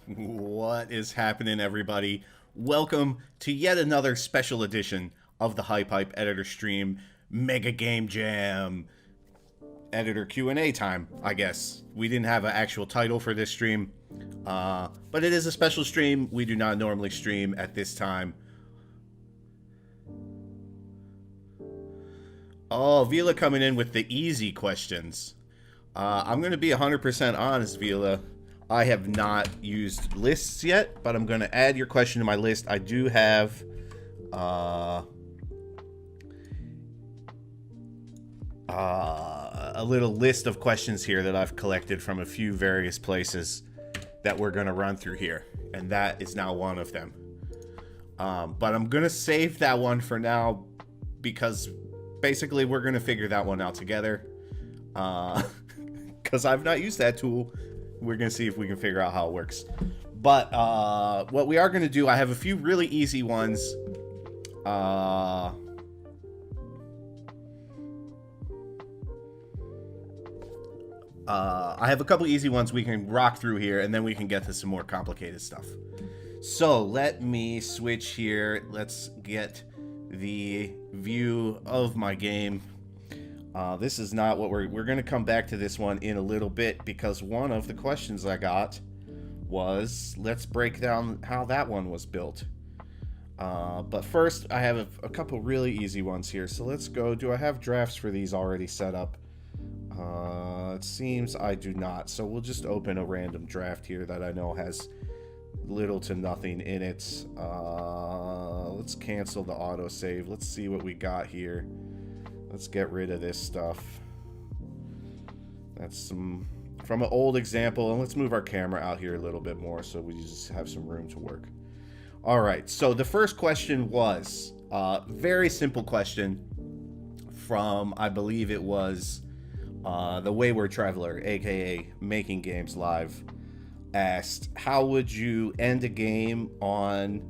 What is happening, everybody? Welcome to yet another special edition of the HypeHype editor stream Mega Game Jam editor Q&A time, I guess. We didn't have an actual title for this stream, but it is a special stream. We do not normally stream at this time. Oh, Vila coming in with the easy questions. I'm going to be 100% honest, Vila. I have not used lists yet, but I'm going to add your question to my list. I do have a little list of questions here that I've collected from a few various places that we're going to run through here, and that is now one of them. But I'm going to save that one for now because basically we're going to figure that one out together because I've not used that tool. We're going to see if we can figure out how it works. But what we are going to do, I have a few really easy ones. I have a couple easy ones we can rock through here, and then we can get to some more complicated stuff. So let me switch here. Let's get the view of my game. This is not what we're going to come back to this one in a little bit, because one of the questions I got was, let's break down how that one was built. But first, I have a couple really easy ones here. So let's go. Do I have drafts for these already set up? It seems I do not. So we'll just open a random draft here that I know has little to nothing in it. Let's cancel the autosave. Let's see what we got here. Let's get rid of this stuff. That's some from an old example, and let's move our camera out here a little bit more so we just have some room to work. All right, so the first question was very simple question from, I believe it was the Wayward Traveler, aka Making Games Live, asked, how would you end a game on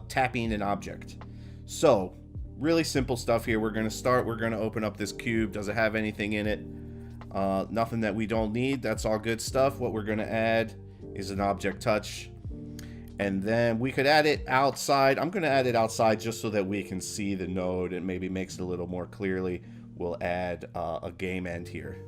tapping an object? So really simple stuff here. We're going to start. We're going to open up this cube. Does it have anything in it? Nothing that we don't need. That's all good stuff. What we're going to add is an object touch. And then we could add it outside. I'm going to add it outside just so that we can see the node and maybe makes it a little more clearly. We'll add a game end here.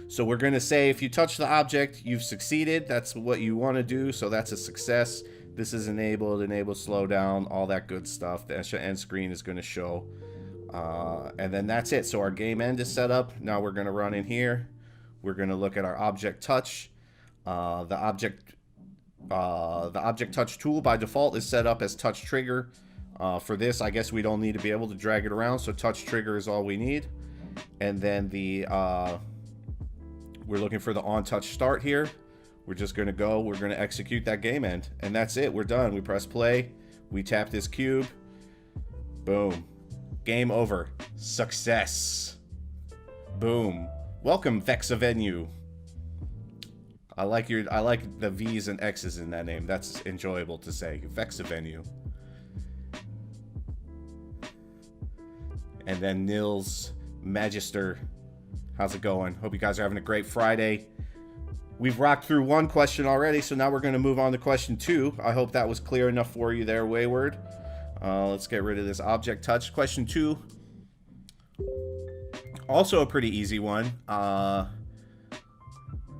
So we're going to say if you touch the object, you've succeeded. That's what you want to do. So that's a success. This is enabled, slow down, all that good stuff. The end screen is going to show. And then that's it. So our game end is set up. Now we're going to run in here. We're going to look at our object touch. The object touch tool by default is set up as touch trigger. For this, I guess we don't need to be able to drag it around. So touch trigger is all we need. And then we're looking for the on touch start here. We're just going to go. We're going to execute that game end. And that's it. We're done. We press play. We tap this cube. Boom. Game over. Success. Boom. Welcome, Vexavenue. I like the V's and X's in that name. That's enjoyable to say. Vexavenue. And then Nils Magister. How's it going? Hope you guys are having a great Friday. We've rocked through one question already, so now we're going to move on to question 2. I hope that was clear enough for you there, Wayward. Let's get rid of this object touch. Question 2. Also a pretty easy one.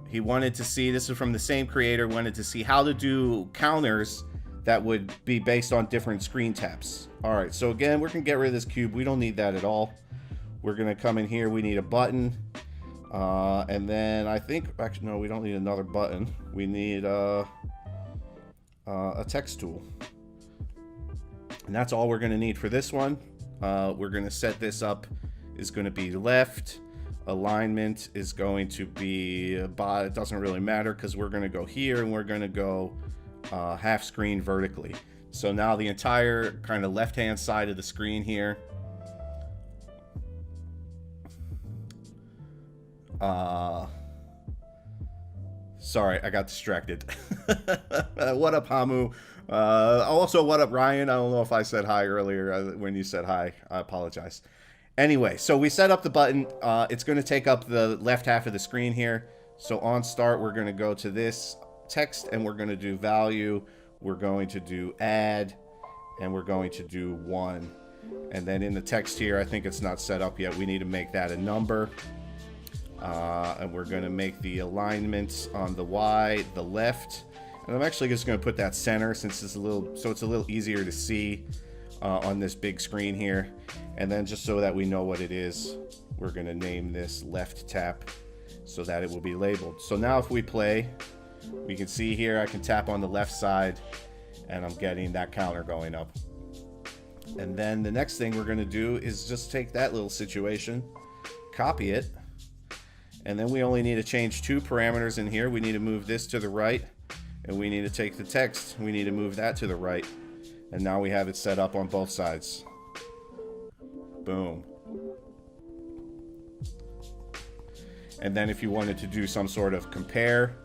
He wanted to see, this is from the same creator, wanted to see how to do counters that would be based on different screen taps. All right, so again, we're going to get rid of this cube. We don't need that at all. We're going to come in here. We need a button. And then I think, actually, no, we don't need another button. We need a text tool. And that's all we're going to need for this one. We're going to set this up, is going to be left. Alignment is going to be, it doesn't really matter because we're going to go here and we're going to go half screen vertically. So now the entire kind of left-hand side of the screen here. Sorry, I got distracted. What up, Hamu? Also, what up, Ryan? I don't know if I said hi earlier when you said hi. I apologize. Anyway, so we set up the button. It's going to take up the left half of the screen here. So on start, we're going to go to this text and we're going to do value. We're going to do add, and we're going to do 1. And then in the text here, I think it's not set up yet. We need to make that a number. And we're going to make the alignments on the Y, the left. And I'm actually just going to put that center since it's a little easier to see on this big screen here. And then just so that we know what it is, we're going to name this left tap so that it will be labeled. So now if we play, we can see here I can tap on the left side and I'm getting that counter going up. And then the next thing we're going to do is just take that little situation, copy it, and then we only need to change 2 parameters in here. We need to move this to the right, and we need to take the text. We need to move that to the right. And now we have it set up on both sides. Boom. And then if you wanted to do some sort of compare,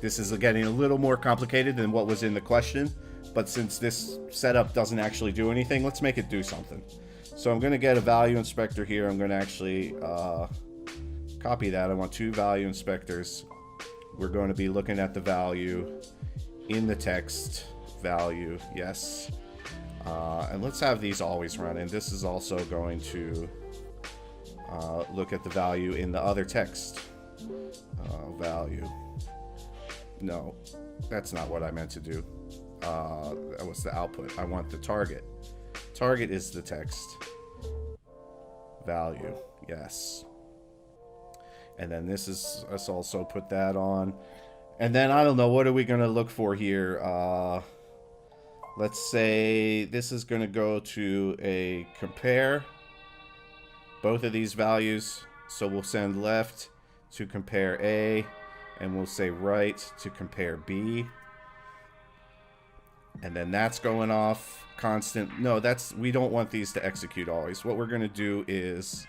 this is getting a little more complicated than what was in the question. But since this setup doesn't actually do anything, let's make it do something. So I'm going to get a value inspector here. I'm going to actually copy that. I want 2 value inspectors. We're going to be looking at the value in the text value. Yes. And let's have these always run. And this is also going to look at the value in the other text. Value. No, that's not what I meant to do. That was the output. I want the target. Target is the text. Value. Yes. And then this is, let's also put that on. And then I don't know, what are we going to look for here? Let's say this is going to go to a compare. Both of these values. So we'll send left to compare A, and we'll say right to compare B. And then that's going off constant. No, we don't want these to execute always. What we're going to do is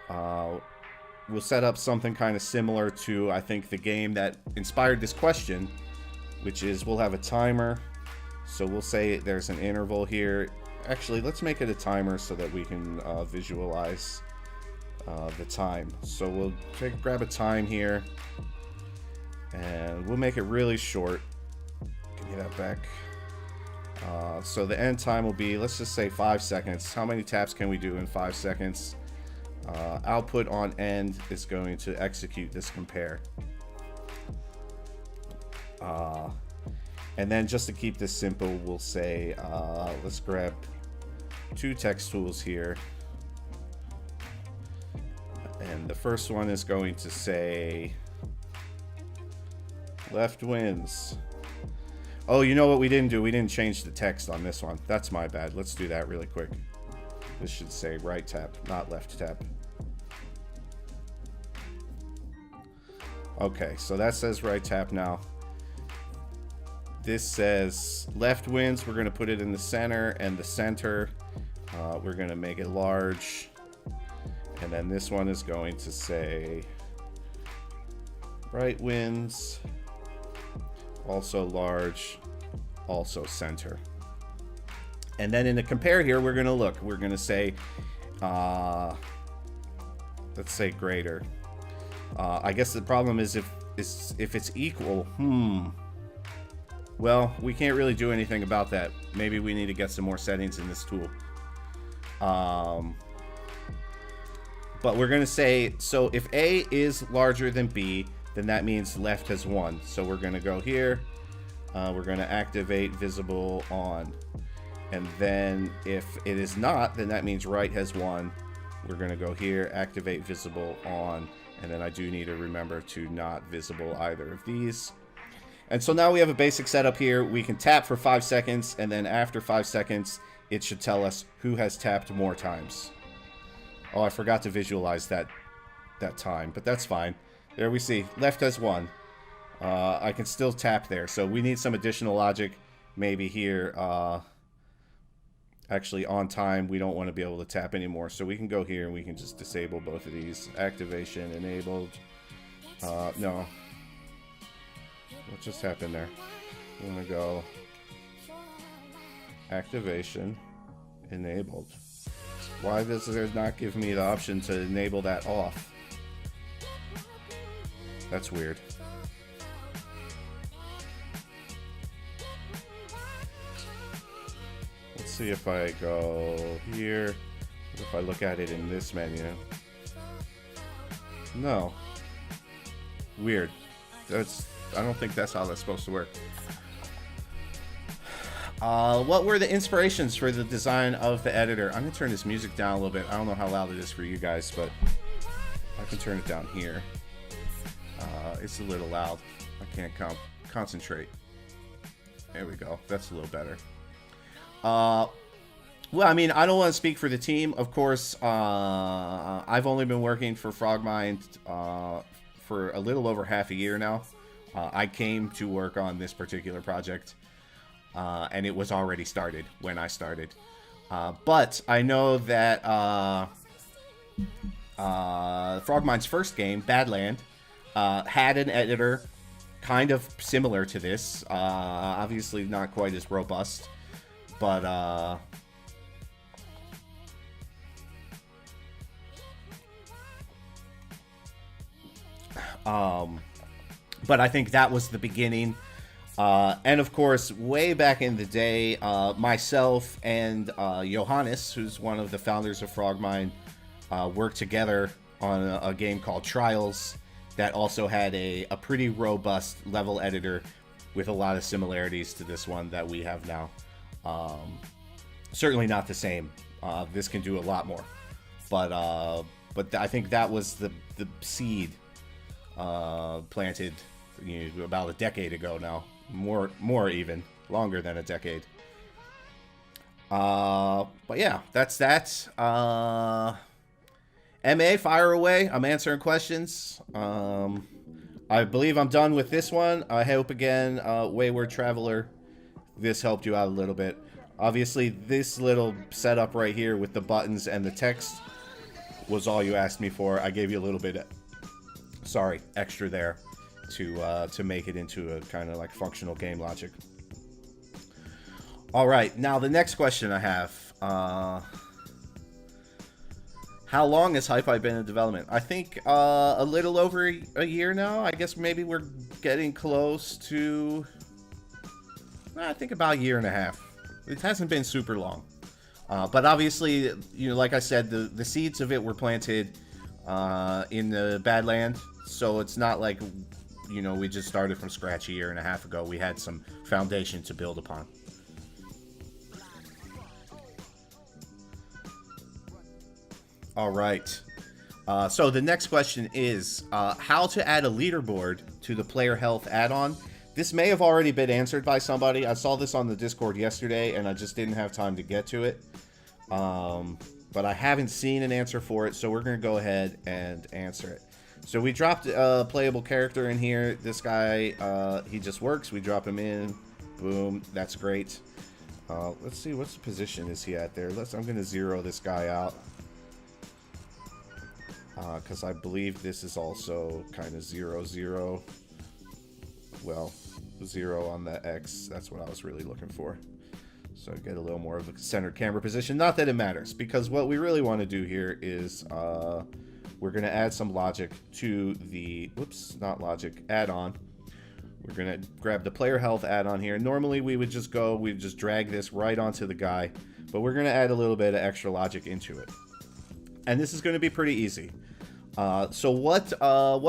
we'll set up something kind of similar to, I think, the game that inspired this question, which is we'll have a timer. So we'll say there's an interval here. Actually, let's make it a timer so that we can visualize the time. So we'll grab a time here, and we'll make it really short. Give me that back. So the end time will be, let's just say 5 seconds. How many taps can we do in 5 seconds? Output on end is going to execute this compare. And then just to keep this simple, we'll say, let's grab 2 text tools here. And the first one is going to say, left wins. Oh, you know what we didn't do? We didn't change the text on this one. That's my bad. Let's do that really quick. This should say right tap, not left tap. Okay, so that says right tap now. This says left wins. We're going to put it in the center, and the center, we're going to make it large. And then this one is going to say right wins, also large, also center. And then in the compare here, we're going to look. We're going to say, let's say greater. I guess the problem is if it's equal. Well, we can't really do anything about that. Maybe we need to get some more settings in this tool. But we're going to say, so if A is larger than B, then that means left has won. So we're going to go here. We're going to activate visible on. And then if it is not, then that means right has won. We're going to go here, activate visible on. And then I do need to remember to not visible either of these. And so now we have a basic setup here. We can tap for 5 seconds, and then after 5 seconds, it should tell us who has tapped more times. Oh, I forgot to visualize that time, but that's fine. There we see, left has won. I can still tap there, so we need some additional logic maybe here. Actually, on time, we don't want to be able to tap anymore, so we can go here and we can just disable both of these. Activation enabled. No. What just happened there? I'm going to go activation enabled. Why does it not give me the option to enable that off? That's weird. Let's see if I go here. If I look at it in this menu. No. Weird. I don't think that's how that's supposed to work. What were the inspirations for the design of the editor? I'm going to turn this music down a little bit. I don't know how loud it is for you guys, but I can turn it down here. It's a little loud. I can't concentrate. There we go. That's a little better. Well, I mean, I don't want to speak for the team. Of course, I've only been working for Frogmind for a little over half a year now. I came to work on this particular project, and it was already started when I started. But I know that Frogmind's first game, Badland, had an editor kind of similar to this. Obviously not quite as robust, but I think that was the beginning. And of course, way back in the day, myself and Johannes, who's one of the founders of Frogmind, worked together on a game called Trials that also had a pretty robust level editor with a lot of similarities to this one that we have now. Certainly not the same. This can do a lot more. But I think that was the seed planted about a decade ago now. More even. Longer than a decade. But yeah, that's that. MA, fire away. I'm answering questions. I believe I'm done with this one. I hope, again, Wayward Traveler, this helped you out a little bit. Obviously, this little setup right here with the buttons and the text was all you asked me for. I gave you a little bit, extra there to make it into a kind of like functional game logic. All right, now the next question I have. How long has HypeHype been in development? I think a little over a year now. I guess maybe we're getting close to, I think about a year and a half. It hasn't been super long. But obviously, like I said, the seeds of it were planted in the Badland. So it's not like, we just started from scratch a year and a half ago. We had some foundation to build upon. All right. So the next question is how to add a leaderboard to the player health add-on. This may have already been answered by somebody. I saw this on the Discord yesterday, and I just didn't have time to get to it. But I haven't seen an answer for it, so we're going to go ahead and answer it. So we dropped a playable character in here. This guy, he just works. We drop him in. Boom. That's great. Let's see, what's the position is he at there? I'm going to zero this guy out. Because I believe this is also kind of 0, 0. Well, 0 on the X. That's what I was really looking for. So I get a little more of a centered camera position. Not that it matters, because what we really want to do here is we're going to add some logic to the, not logic, add-on. We're going to grab the player health add-on here. Normally we'd just drag this right onto the guy, but we're going to add a little bit of extra logic into it. And this is going to be pretty easy. So what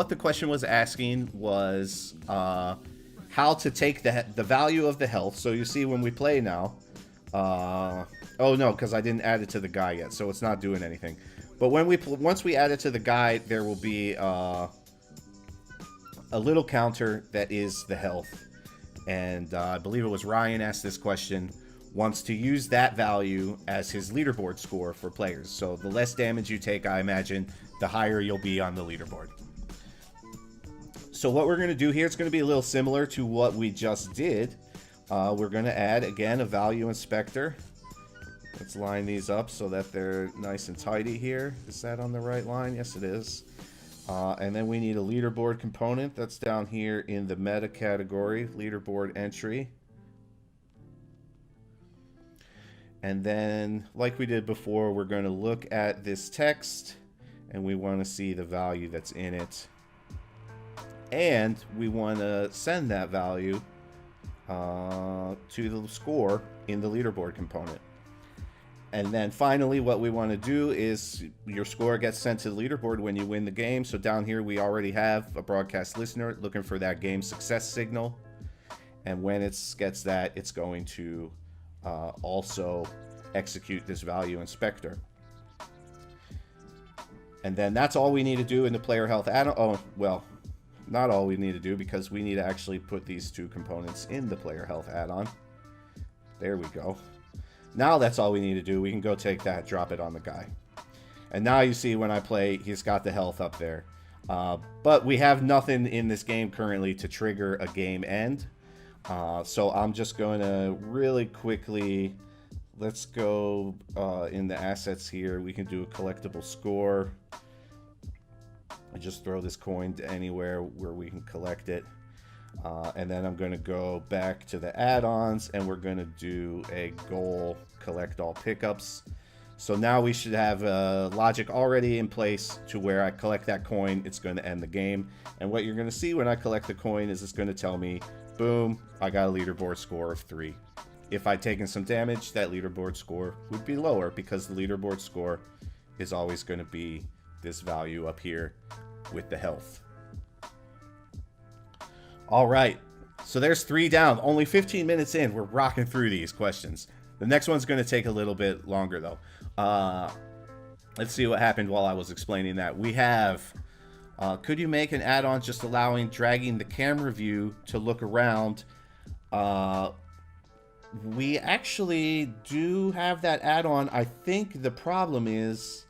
the question was asking was how to take the value of the health. So you see when we play now, oh no, because I didn't add it to the guy yet, so it's not doing anything. But once we add it to the guy, there will be a little counter that is the health. And I believe it was Ryan asked this question. Wants to use that value as his leaderboard score for players. So the less damage you take, I imagine, the higher you'll be on the leaderboard. So what we're going to do here, it's going to be a little similar to what we just did. We're going to add, again, a value inspector. Let's line these up so that they're nice and tidy here. Is that on the right line? Yes, it is. And then we need a leaderboard component. That's down here in the meta category, leaderboard entry. And then, like we did before, we're going to look at this text, and we want to see the value that's in it. And we want to send that value to the score in the leaderboard component. And then finally, what we want to do is your score gets sent to the leaderboard when you win the game. So down here, we already have a broadcast listener looking for that game success signal. And when it gets that, it's going to also execute this value inspector. And then that's all we need to do in the player health add-on. Oh, well, not all we need to do, because we need to actually put these two components in the player health add-on. There we go. Now that's all we need to do. We can go take that, drop it on the guy. And now you see when I play, he's got the health up there. But we have nothing in this game currently to trigger a game end. So I'm just going to really quickly, let's go in the assets here. We can do a collectible score. I just throw this coin to anywhere where we can collect it. And then I'm going to go back to the add-ons, and we're going to do a goal collect all pickups. So now we should have logic already in place to where I collect that coin, it's going to end the game. And what you're going to see when I collect the coin is it's going to tell me, boom, I got a leaderboard score of 3. If I'd taken some damage, that leaderboard score would be lower, because the leaderboard score is always going to be this value up here with the health. All right, so there's 3 down. Only 15 minutes in. We're rocking through these questions. The next one's going to take a little bit longer, though. Let's see what happened while I was explaining that. We have, could you make an add-on just allowing dragging the camera view to look around? We actually do have that add-on. I think the problem is...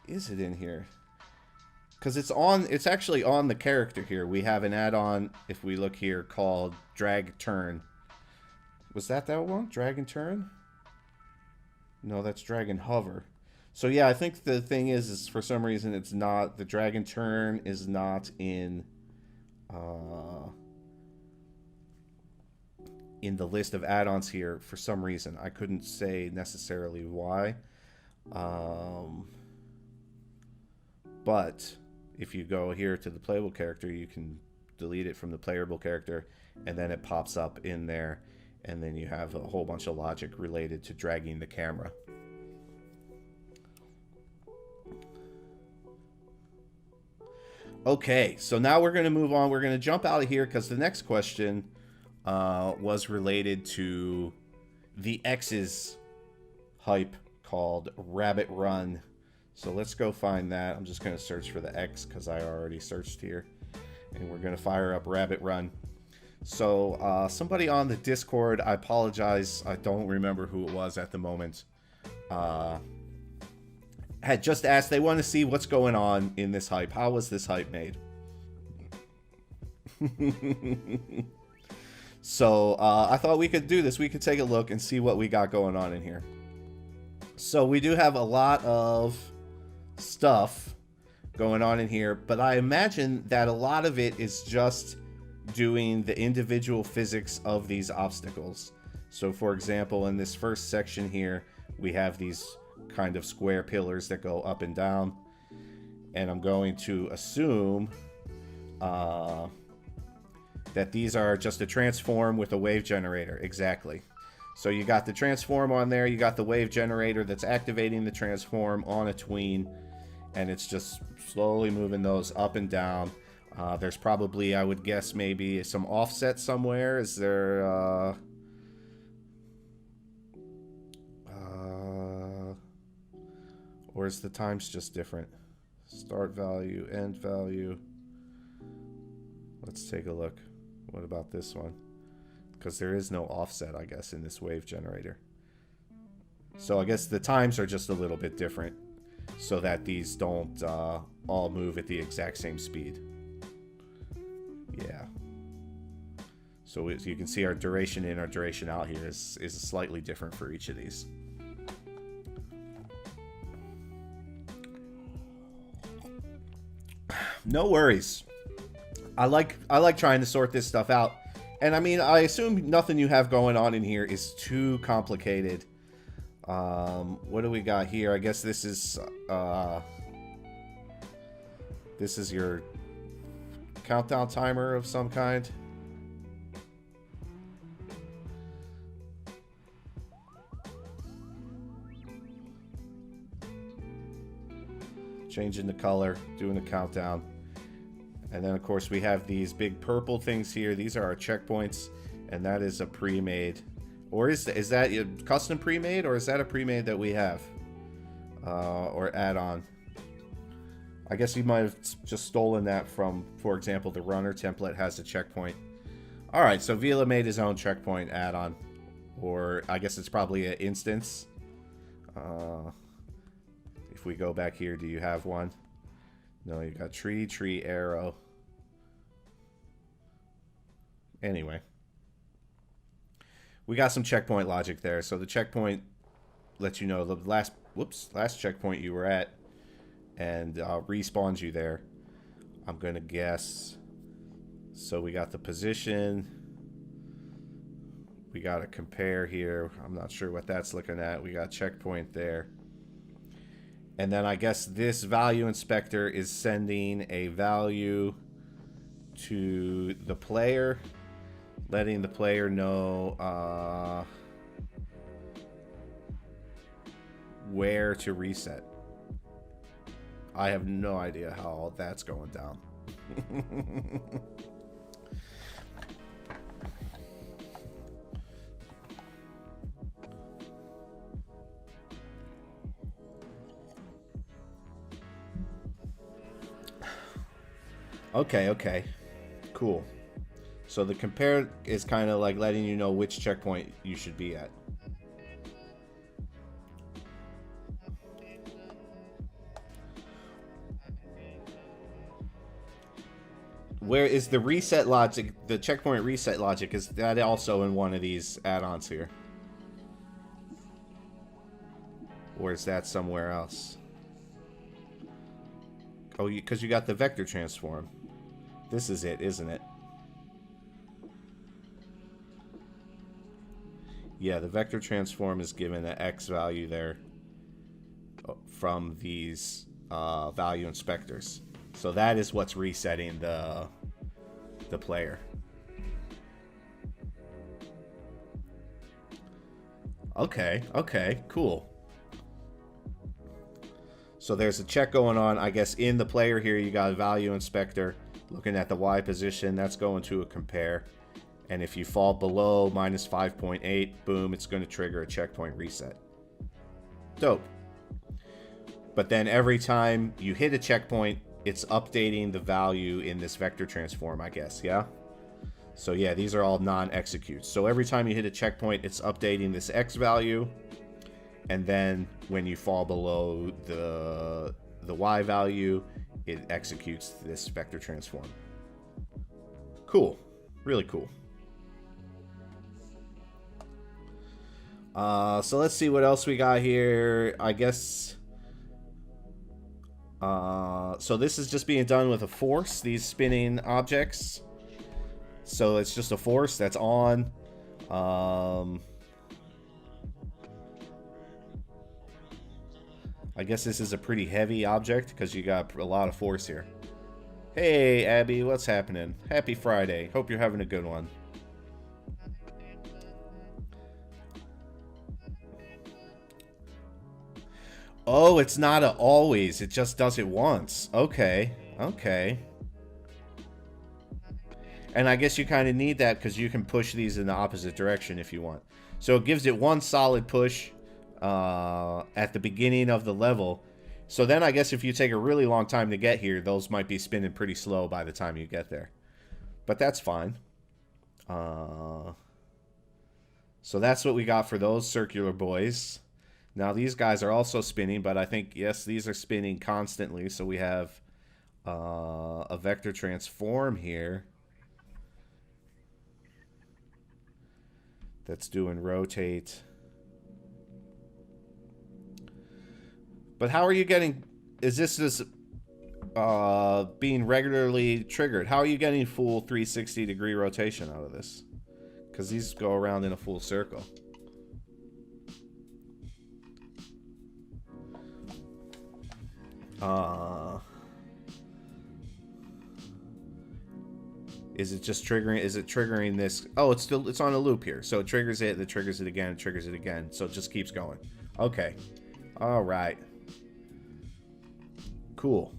is it in here? Because it's actually on the character here. We have an add-on, if we look here, called Drag Turn. Was that one? Drag and Turn? No, that's Drag and Hover. So yeah, I think the thing is for some reason it's not, the Drag and Turn is not in the list of add-ons here for some reason. I couldn't say necessarily why. But if you go here to the playable character, you can delete it from the playable character, and then it pops up in there, and then you have a whole bunch of logic related to dragging the camera. Okay, so now we're going to move on. We're going to jump out of here because the next question was related to the X's hype called Rabbit Run. So let's go find that. I'm just going to search for the X because I already searched here. And we're going to fire up Rabbit Run. So somebody on the Discord, I apologize, I don't remember who it was at the moment, had just asked, they want to see what's going on in this hype. How was this hype made? So I thought we could do this. We could take a look and see what we got going on in here. So we do have a lot of stuff going on in here, but I imagine that a lot of it is just doing the individual physics of these obstacles. So for example, in this first section here, we have these kind of square pillars that go up and down, and I'm going to assume that these are just a transform with a wave generator. Exactly. So you got the transform on there, you got the wave generator that's activating the transform on a tween, and it's just slowly moving those up and down. There's probably, I would guess, maybe some offset somewhere. Is there, or is the times just different? Start value, end value. Let's take a look. What about this one? Because there is no offset, I guess, in this wave generator. So I guess the times are just a little bit different, so that these don't all move at the exact same speed. Yeah. So as you can see, our duration in, our duration out here is slightly different for each of these. No worries. I like trying to sort this stuff out. And I mean, I assume nothing you have going on in here is too complicated. What do we got here? I guess this is your countdown timer of some kind. Changing the color, doing the countdown. And then, of course, we have these big purple things here. These are our checkpoints, and that is a pre-made. Or is that a custom pre-made, or is that a pre-made that we have? Or add-on? I guess you might have just stolen that from, for example, the runner template has a checkpoint. Alright, so Vila made his own checkpoint add-on. Or, I guess it's probably an instance. If we go back here, do you have one? No, you got tree, arrow. Anyway. We got some checkpoint logic there. So the checkpoint lets you know the last checkpoint you were at and respawns you there. I'm going to guess. So we got the position. We got to compare here. I'm not sure what that's looking at. We got checkpoint there. And then I guess this value inspector is sending a value to the player, letting the player know where to reset. I have no idea how all that's going down. Okay. Cool. So the compare is kind of like letting you know which checkpoint you should be at. Where is the reset logic, the checkpoint reset logic, is that also in one of these add-ons here? Or is that somewhere else? Oh, because you got the vector transform. This is it, isn't it? Yeah, the vector transform is given an X value there from these value inspectors. So that is what's resetting the player. Okay, cool. So there's a check going on. I guess in the player here, you got a value inspector looking at the Y position. That's going to a compare. And if you fall below minus 5.8, boom, it's going to trigger a checkpoint reset. Dope. But then every time you hit a checkpoint, it's updating the value in this vector transform, I guess, yeah? So yeah, these are all non-executes. So every time you hit a checkpoint, it's updating this X value. And then when you fall below the Y value, it executes this vector transform. Cool. Really cool. So let's see what else we got here. I guess... so this is just being done with a force, these spinning objects. So it's just a force that's on. I guess this is a pretty heavy object because you got a lot of force here. Hey, Abby, what's happening? Happy Friday. Hope you're having a good one. Oh, it's not a always. It just does it once. Okay. And I guess you kind of need that because you can push these in the opposite direction if you want. So it gives it one solid push at the beginning of the level. So then I guess if you take a really long time to get here, those might be spinning pretty slow by the time you get there. But that's fine. So that's what we got for those circular boys. Now these guys are also spinning, but I think, yes, these are spinning constantly. So we have a vector transform here that's doing rotate. But how are you getting... Is this being regularly triggered? How are you getting full 360-degree rotation out of this? Because these go around in a full circle. Is it just triggering? Is it triggering this? Oh, it's on a loop here. So it triggers it, it triggers it again, it triggers it again. So it just keeps going. Okay. All right. Cool.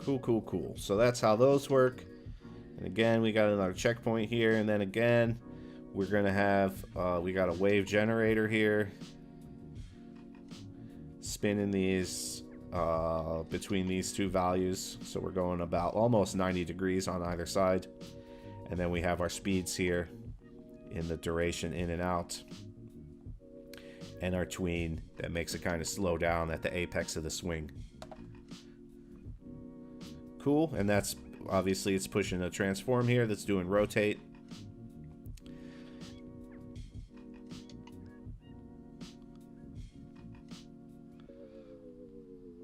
Cool. So that's how those work. And again, we got another checkpoint here. And then again, we're going to have, we got a wave generator here. Spinning these between these two values. So we're going about almost 90 degrees on either side. And then we have our speeds here in the duration in and out. And our tween that makes it kind of slow down at the apex of the swing. Cool. And that's obviously it's pushing a transform here that's doing rotate.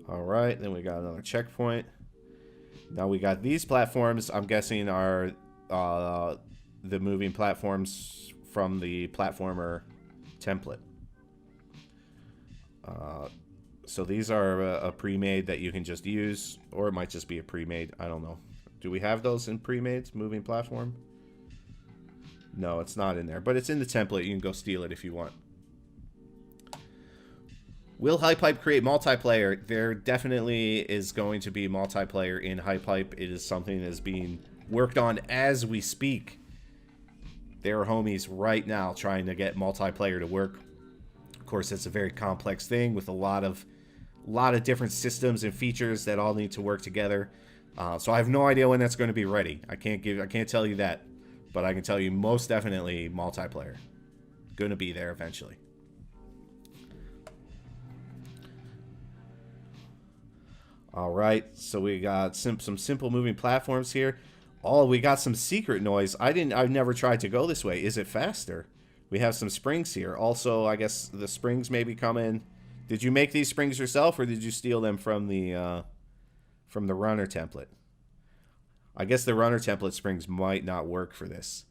All right, then we got another checkpoint. Now we got these platforms, I'm guessing are the moving platforms from the platformer template. So these are a pre-made that you can just use, or it might just be a pre-made, I don't know. Do we have those in pre-mades, moving platform? No, it's not in there, but it's in the template. You can go steal it if you want. Will HypeHype create multiplayer? There definitely is going to be multiplayer in HypeHype. It is something that is being worked on as we speak. There are homies right now trying to get multiplayer to work. Of course, it's a very complex thing with a lot of different systems and features that all need to work together. So I have no idea when that's going to be ready. I can't tell you that, but I can tell you most definitely multiplayer. Going to be there eventually. All right, so we got some simple moving platforms here. Oh, we got some secret noise. I've never tried to go this way. Is it faster? We have some springs here. Also, I guess the springs maybe come in. Did you make these springs yourself, or did you steal them from the runner template? I guess the runner template springs might not work for this.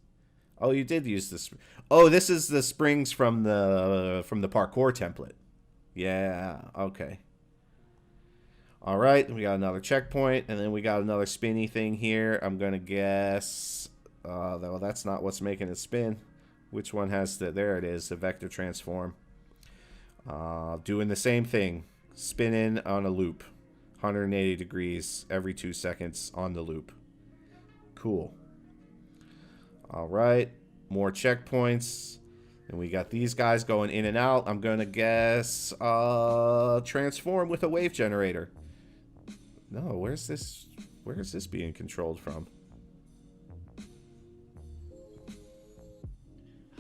Oh, you did use this. Oh, this is the springs from the parkour template. Yeah. Okay. All right, we got another checkpoint, and then we got another spinny thing here. I'm going to guess, though that's not what's making it spin. Which one has the, there it is, the vector transform. Doing the same thing, spinning on a loop, 180 degrees every 2 seconds on the loop. Cool. All right, more checkpoints. And we got these guys going in and out. I'm going to guess transform with a wave generator. No, where is this being controlled from?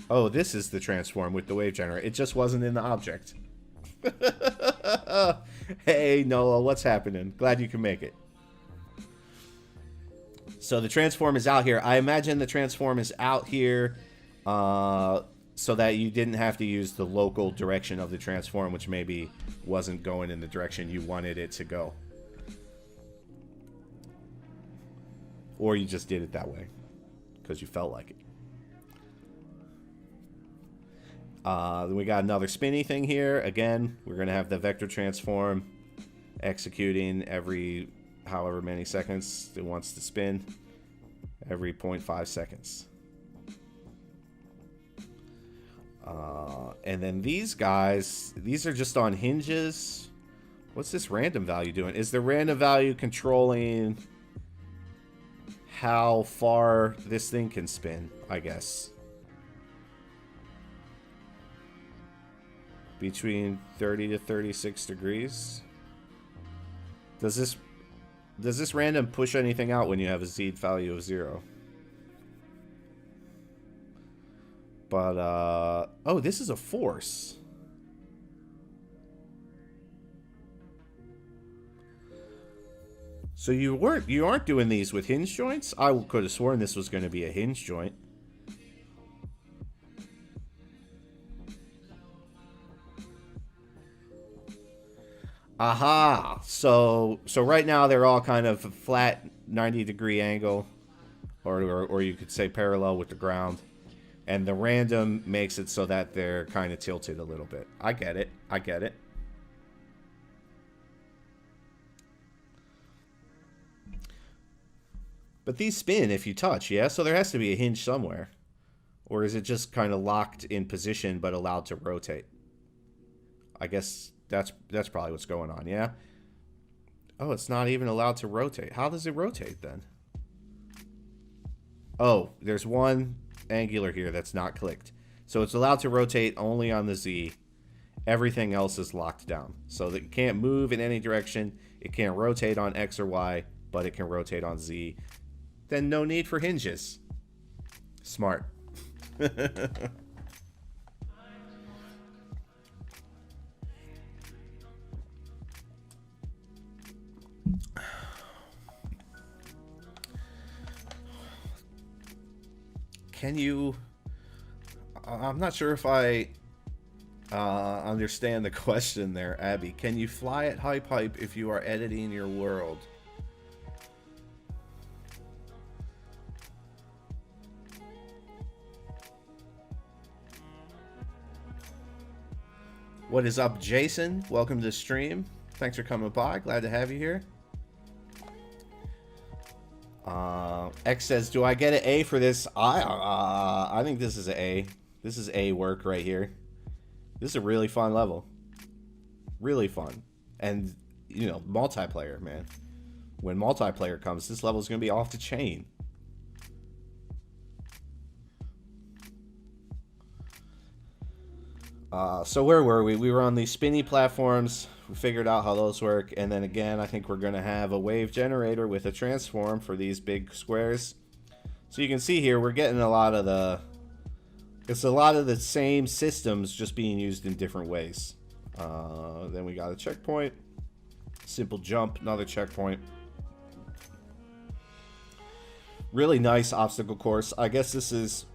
Oh, this is the transform with the wave generator. It just wasn't in the object. Hey, Noah, what's happening? Glad you can make it. So the transform is out here. I imagine the transform is out here so that you didn't have to use the local direction of the transform, which maybe wasn't going in the direction you wanted it to go. Or you just did it that way because you felt like it. Then we got another spinny thing here. Again, we're going to have the vector transform executing every however many seconds it wants to spin. Every 0.5 seconds. And then these guys, these are just on hinges. What's this random value doing? Is the random value controlling how far this thing can spin, I guess? Between 30 to 36 degrees. Does this random push anything out when you have a Z value of 0? But oh, this is a force. So you aren't doing these with hinge joints? I could have sworn this was going to be a hinge joint. Aha! So right now they're all kind of a flat 90-degree angle, or you could say parallel with the ground, and the random makes it so that they're kind of tilted a little bit. I get it. I get it. But these spin if you touch, yeah? So there has to be a hinge somewhere. Or is it just kind of locked in position but allowed to rotate? I guess that's probably what's going on, yeah? Oh, it's not even allowed to rotate. How does it rotate then? Oh, there's one angular here that's not clicked. So it's allowed to rotate only on the Z. Everything else is locked down. So that it can't move in any direction. It can't rotate on X or Y, but it can rotate on Z. Then no need for hinges. Smart. Can you... I'm not sure if I understand the question there, Abby. Can you fly at HypeHype if you are editing your world? What is up, Jason? Welcome to the stream. Thanks for coming by. Glad to have you here. X says, do I get an A for this? I think this is an A. This is A work right here. This is a really fun level. Really fun. And, you know, multiplayer, man. When multiplayer comes, this level is going to be off the chain. So where were we? We were on these spinny platforms. We figured out how those work. And then again, I think we're going to have a wave generator with a transform for these big squares. So you can see here, we're getting a lot of the... It's a lot of the same systems just being used in different ways. Then we got a checkpoint. Simple jump, another checkpoint. Really nice obstacle course. I guess this is...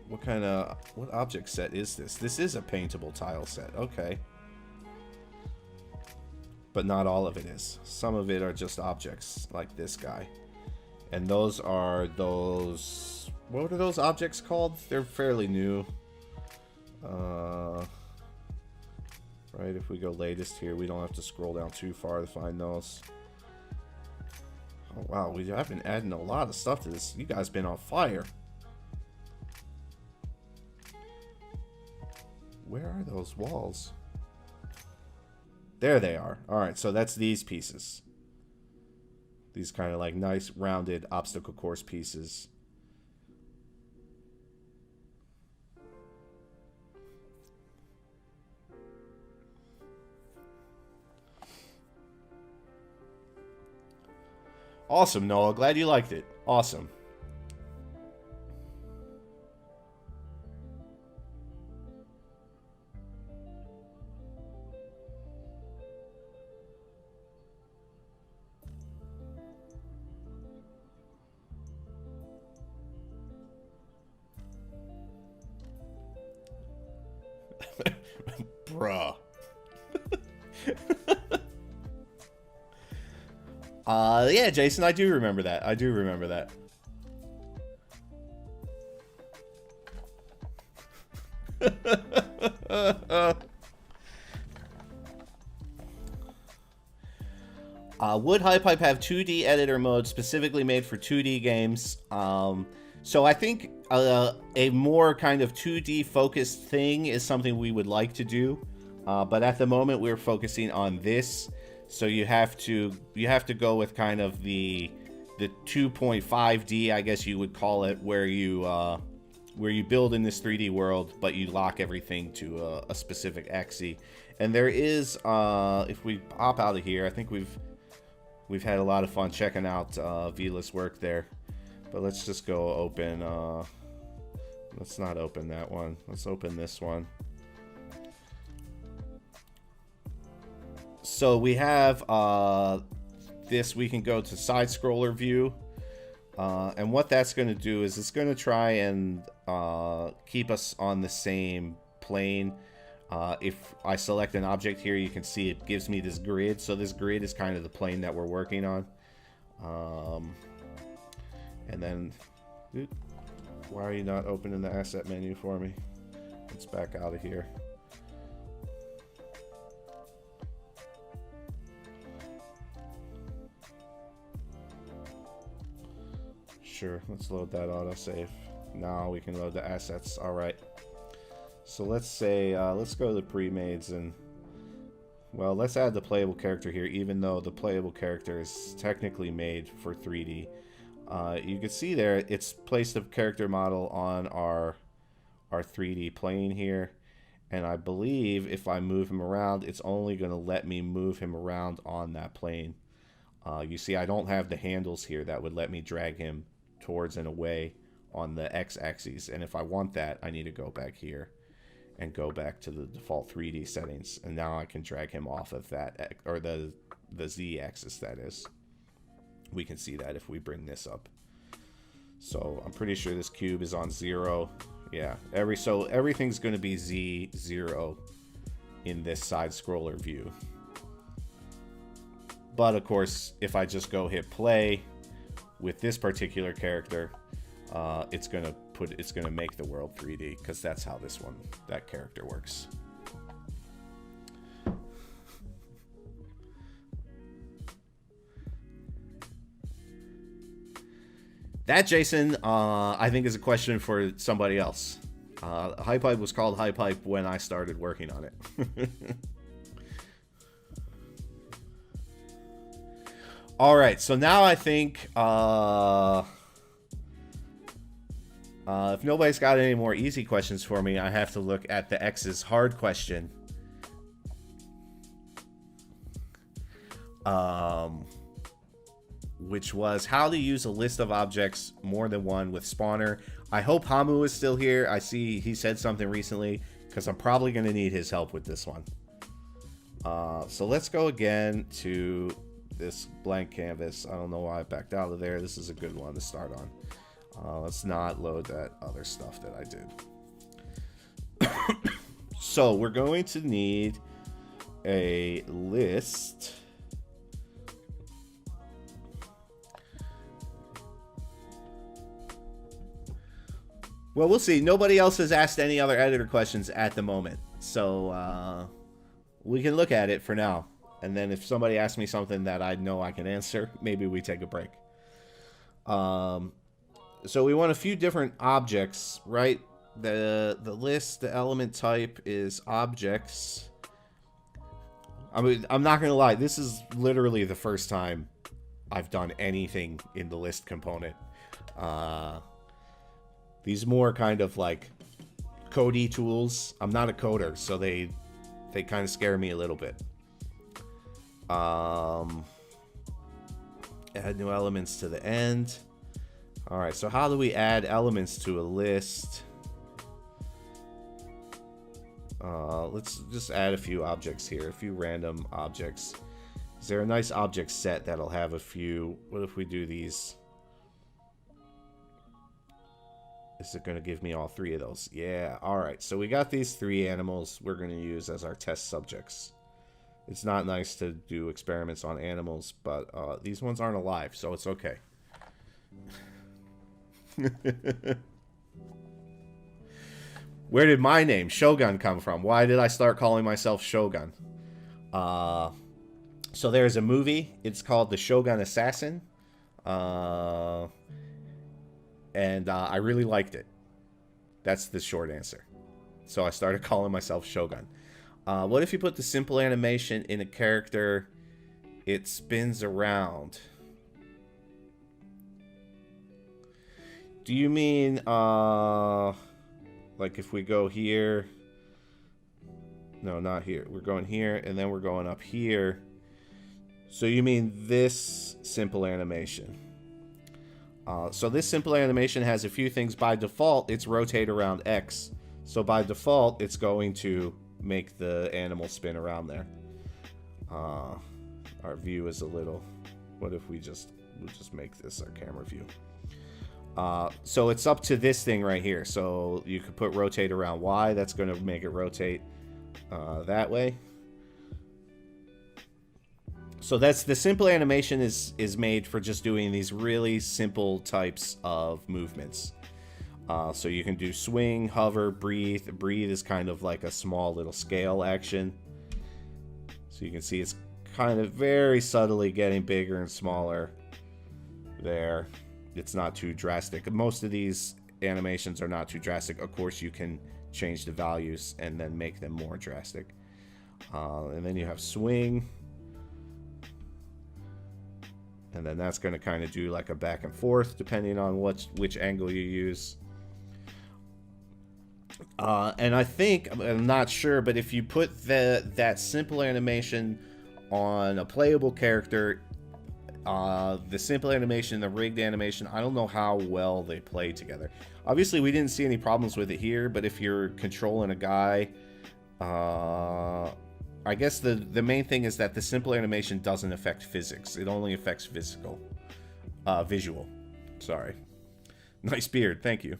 What object set is this? This is a paintable tile set. Okay. But not all of it is. Some of it are just objects, like this guy. And those are those... What are those objects called? They're fairly new. Right, if we go latest here, we don't have to scroll down too far to find those. Oh, wow, I've been adding a lot of stuff to this. You guys been on fire. Where are those walls? There they are. Alright, so that's these pieces. These kind of like nice rounded obstacle course pieces. Awesome, Noah. Glad you liked it. Awesome. Bruh. Yeah, Jason, I do remember that. I do remember that. Would HypeHype have 2D editor mode specifically made for 2D games? So I think a more kind of 2D focused thing is something we would like to do. But at the moment we're focusing on this. So you have to go with kind of the 2.5D, I guess you would call it, where you build in this 3D world, but you lock everything to a specific axis. And there is, if we pop out of here, I think we've had a lot of fun checking out Vila's work there. But let's just go open. Let's not open that one. Let's open this one. So we have this. We can go to side scroller view, and what that's going to do is it's going to try and keep us on the same plane. If I select an object here, you can see it gives me this grid. So this grid is kind of the plane that we're working on. And then, why are you not opening the asset menu for me? Let's back out of here. Sure, let's load that autosave. Now we can load the assets. All right. So let's say, let's go to the pre-mades and Well, let's add the playable character here, even though the playable character is technically made for 3D. You can see there, it's placed a character model on our 3D plane here. And I believe if I move him around, it's only going to let me move him around on that plane. You see, I don't have the handles here that would let me drag him towards and away on the x-axis. And if I want that, I need to go back here and go back to the default 3D settings. And now I can drag him off of that, or the z-axis, that is. We can see that if we bring this up. So I'm pretty sure this cube is on 0. Yeah, so everything's going to be Z0 in this side scroller view. But of course, if I just go hit play with this particular character, it's going to make the world 3D, because that's how that character works. That, Jason, I think is a question for somebody else. HypeHype was called HypeHype when I started working on it. All right, so now I think if nobody's got any more easy questions for me, I have to look at the X's hard question. Which was how to use a list of objects more than one with spawner. I hope Hamu is still here. I see he said something recently, because I'm probably going to need his help with this one. So let's go again to this blank canvas. I don't know why I backed out of there. This is a good one to start on. Let's not load that other stuff that I did. So we're going to need a list. Well, we'll see. Nobody else has asked any other editor questions at the moment. So we can look at it for now. And then if somebody asks me something that I know I can answer, maybe we take a break. So we want a few different objects, right? The list, the element type is objects. I mean, I'm not going to lie. This is literally the first time I've done anything in the list component. These more kind of like codey tools. I'm not a coder, so they kind of scare me a little bit. Add new elements to the end. All right, so how do we add elements to a list? Let's just add a few objects here, a few random objects. Is there a nice object set that'll have a few? What if we do these? Is it going to give me all three of those? Yeah, all right. So we got these three animals we're going to use as our test subjects. It's not nice to do experiments on animals, but these ones aren't alive, so it's okay. Where did my name, Shogun, come from? Why did I start calling myself Shogun? So there's a movie. It's called The Shogun Assassin. And I really liked it. That's the short answer. So I started calling myself Shogun. What if you put the simple animation in a character, it spins around? Do you mean, like if we go here? No, not here. We're going here, and then we're going up here. So you mean this simple animation? So this simple animation has a few things. By default, it's rotate around X. So by default, it's going to make the animal spin around there. Our view is a little... What if we'll just make this our camera view? So it's up to this thing right here. So you could put rotate around Y. That's going to make it rotate that way. So that's the simple animation is made for just doing these really simple types of movements. So you can do swing, hover, breathe. Breathe is kind of like a small little scale action. So you can see it's kind of very subtly getting bigger and smaller there. It's not too drastic. Most of these animations are not too drastic. Of course, you can change the values and then make them more drastic. And then you have swing. And then that's going to kind of do like a back and forth depending on which angle you use. And I think, I'm not sure, but if you put that simple animation on a playable character, the simple animation, the rigged animation, I don't know how well they play together. Obviously, we didn't see any problems with it here, but if you're controlling a guy, I guess the main thing is that the simple animation doesn't affect physics. It only affects visual. Sorry. Nice beard. Thank you.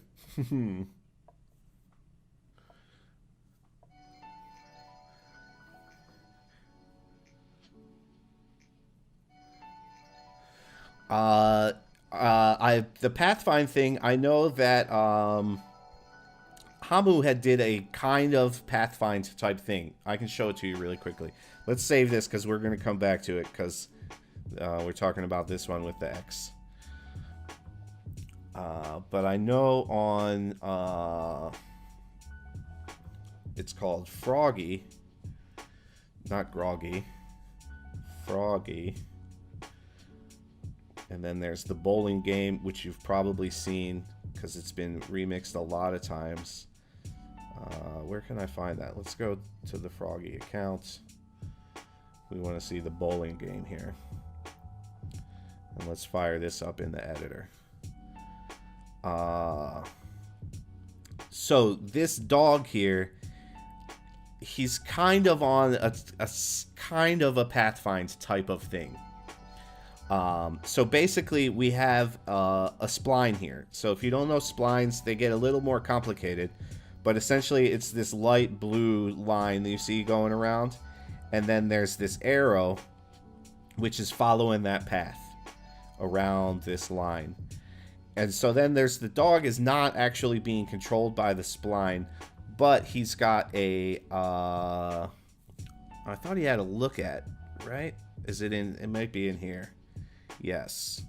The Pathfind thing, I know that Hamu had did a kind of Pathfind type thing. I can show it to you really quickly. Let's save this because we're going to come back to it because we're talking about this one with the X. But I know on it's called Froggy, not Groggy, Froggy. And then there's the bowling game, which you've probably seen because it's been remixed a lot of times. Where can I find that? Let's go to the Froggy account. We want to see the bowling game here. And let's fire this up in the editor. So this dog here, he's kind of on a kind of a Pathfind type of thing. So basically we have a spline here. So if you don't know splines, they get a little more complicated, but essentially it's this light blue line that you see going around, and then there's this arrow which is following that path around this line. And so then there's the dog is not actually being controlled by the spline, but he's got a I thought he had a look at, right? Is it in? It might be in here. Yes.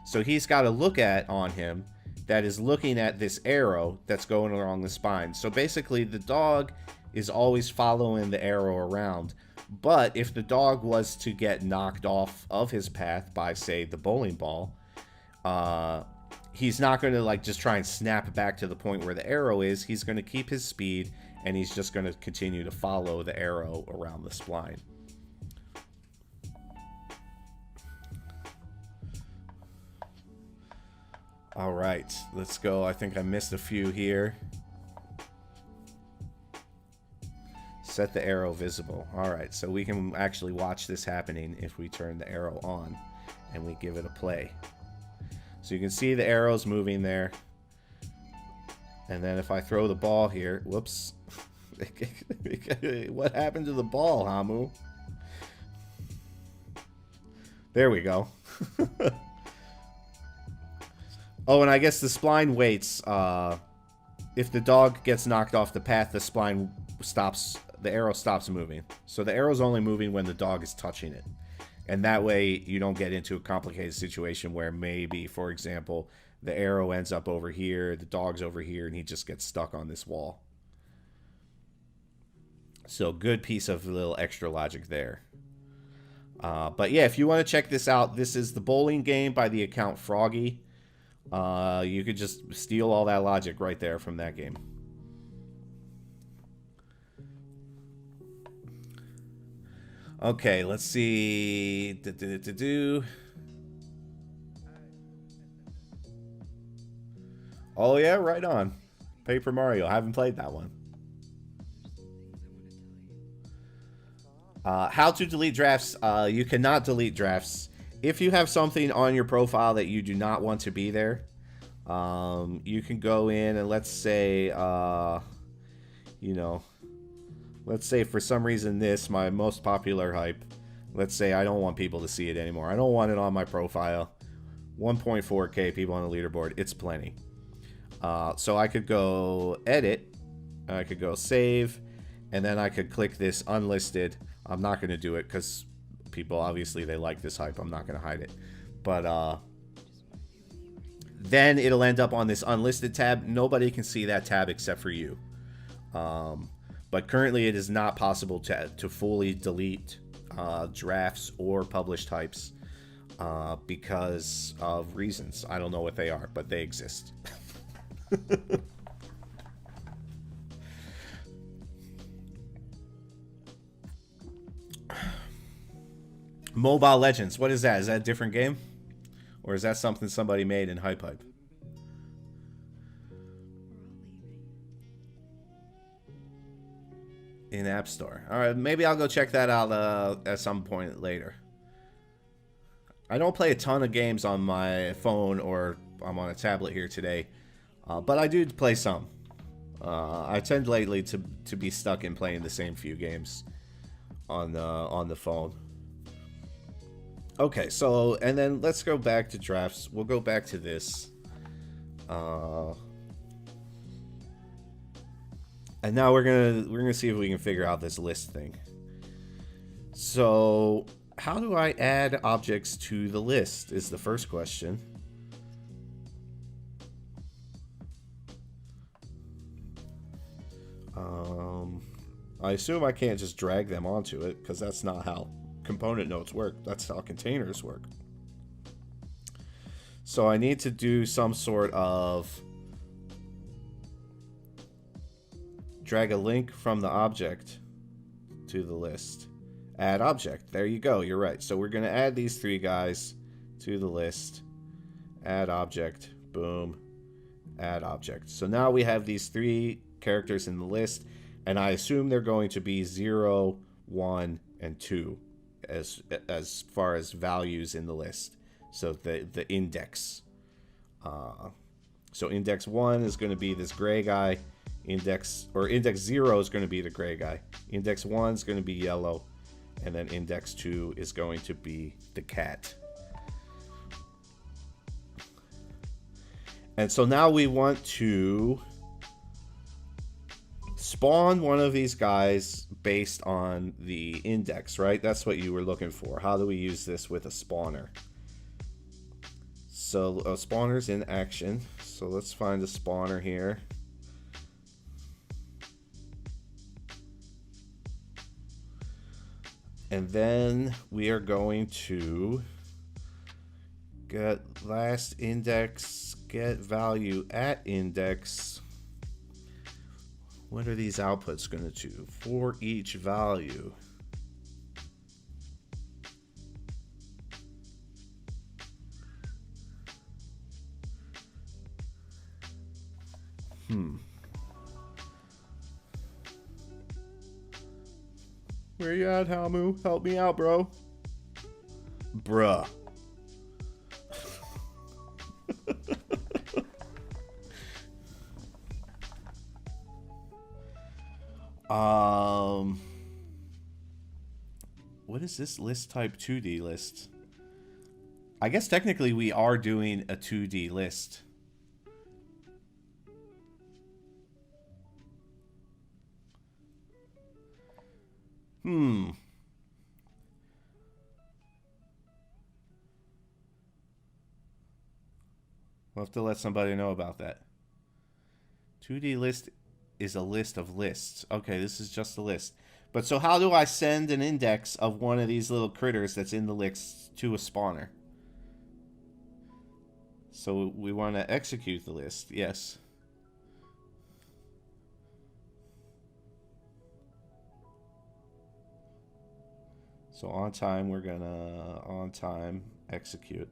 So he's got a look at on him that is looking at this arrow that's going along the spine. So basically the dog is always following the arrow around. But if the dog was to get knocked off of his path by, say, the bowling ball, he's not going to like just try and snap back to the point where the arrow is. He's going to keep his speed, and he's just going to continue to follow the arrow around the spline. All right, let's go. I think I missed a few here. Set the arrow visible. All right, so we can actually watch this happening if we turn the arrow on and we give it a play. So you can see the arrows moving there. And then if I throw the ball here, whoops. What happened to the ball, Hamu? There we go. Oh, and I guess the spline waits. If the dog gets knocked off the path, the spline stops, the arrow stops moving. So the arrow's only moving when the dog is touching it. And that way you don't get into a complicated situation where maybe, for example, the arrow ends up over here, the dog's over here, and he just gets stuck on this wall. So good piece of little extra logic there. But yeah, if you want to check this out, this is the bowling game by the account Froggy. You could just steal all that logic right there from that game. Okay, let's see. Oh yeah, right on. Paper Mario. I haven't played that one. How to delete drafts. You cannot delete drafts. If you have something on your profile that you do not want to be there, you can go in and let's say, you know, let's say for some reason this, my most popular hype, let's say I don't want people to see it anymore. I don't want it on my profile. 1.4K people on the leaderboard. It's plenty. So I could go edit, I could go save, and then I could click this unlisted. I'm not going to do it because people, obviously, they like this hype. I'm not going to hide it. But then it'll end up on this unlisted tab. Nobody can see that tab except for you. But currently, it is not possible to fully delete drafts or published types because of reasons. I don't know what they are, but they exist. Mobile Legends. What is that? Is that a different game? Or is that something somebody made in HypeHype? In App Store. Alright, maybe I'll go check that out at some point later. I don't play a ton of games on my phone or I'm on a tablet here today. But I do play some. I tend lately to be stuck in playing the same few games on the phone. Okay, so, and then let's go back to drafts. We'll go back to this. And now we're gonna see if we can figure out this list thing. So, how do I add objects to the list is the first question. I assume I can't just drag them onto it because that's not how component nodes work. That's how containers work. So I need to do some sort of drag a link from the object to the list. Add object. There you go. You're right. So we're going to add these three guys to the list. Add object. Boom. Add object. So now we have these three characters in the list, and I assume they're going to be 0, 1, and 2 as far as values in the list. So the index. So index 1 is going to be this gray guy. Index 0 is going to be the gray guy. Index 1 is going to be yellow. And then index 2 is going to be the cat. And so now we want to spawn one of these guys based on the index, right? That's what you were looking for. How do we use this with a spawner? So a spawner's in action. So let's find a spawner here. And then we are going to get last index, get value at index. What are these outputs going to do? For each value. Where you at, Hamu? Help me out, bro. Bruh. What is this list type 2D list? I guess technically we are doing a 2D list. We'll have to let somebody know about that. 2D list is a list of lists. Okay, this is just a list. But so how do I send an index of one of these little critters that's in the list to a spawner? So we want to execute the list, yes. So on time, we're gonna on time execute.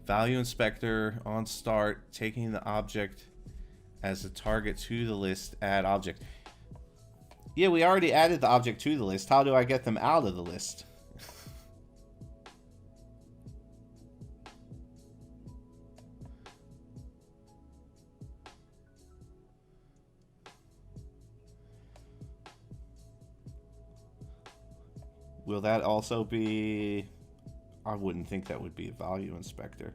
Value inspector on start, taking the object as a target to the list, add object. Yeah, we already added the object to the list. How do I get them out of the list? Will that also be... I wouldn't think that would be a value inspector.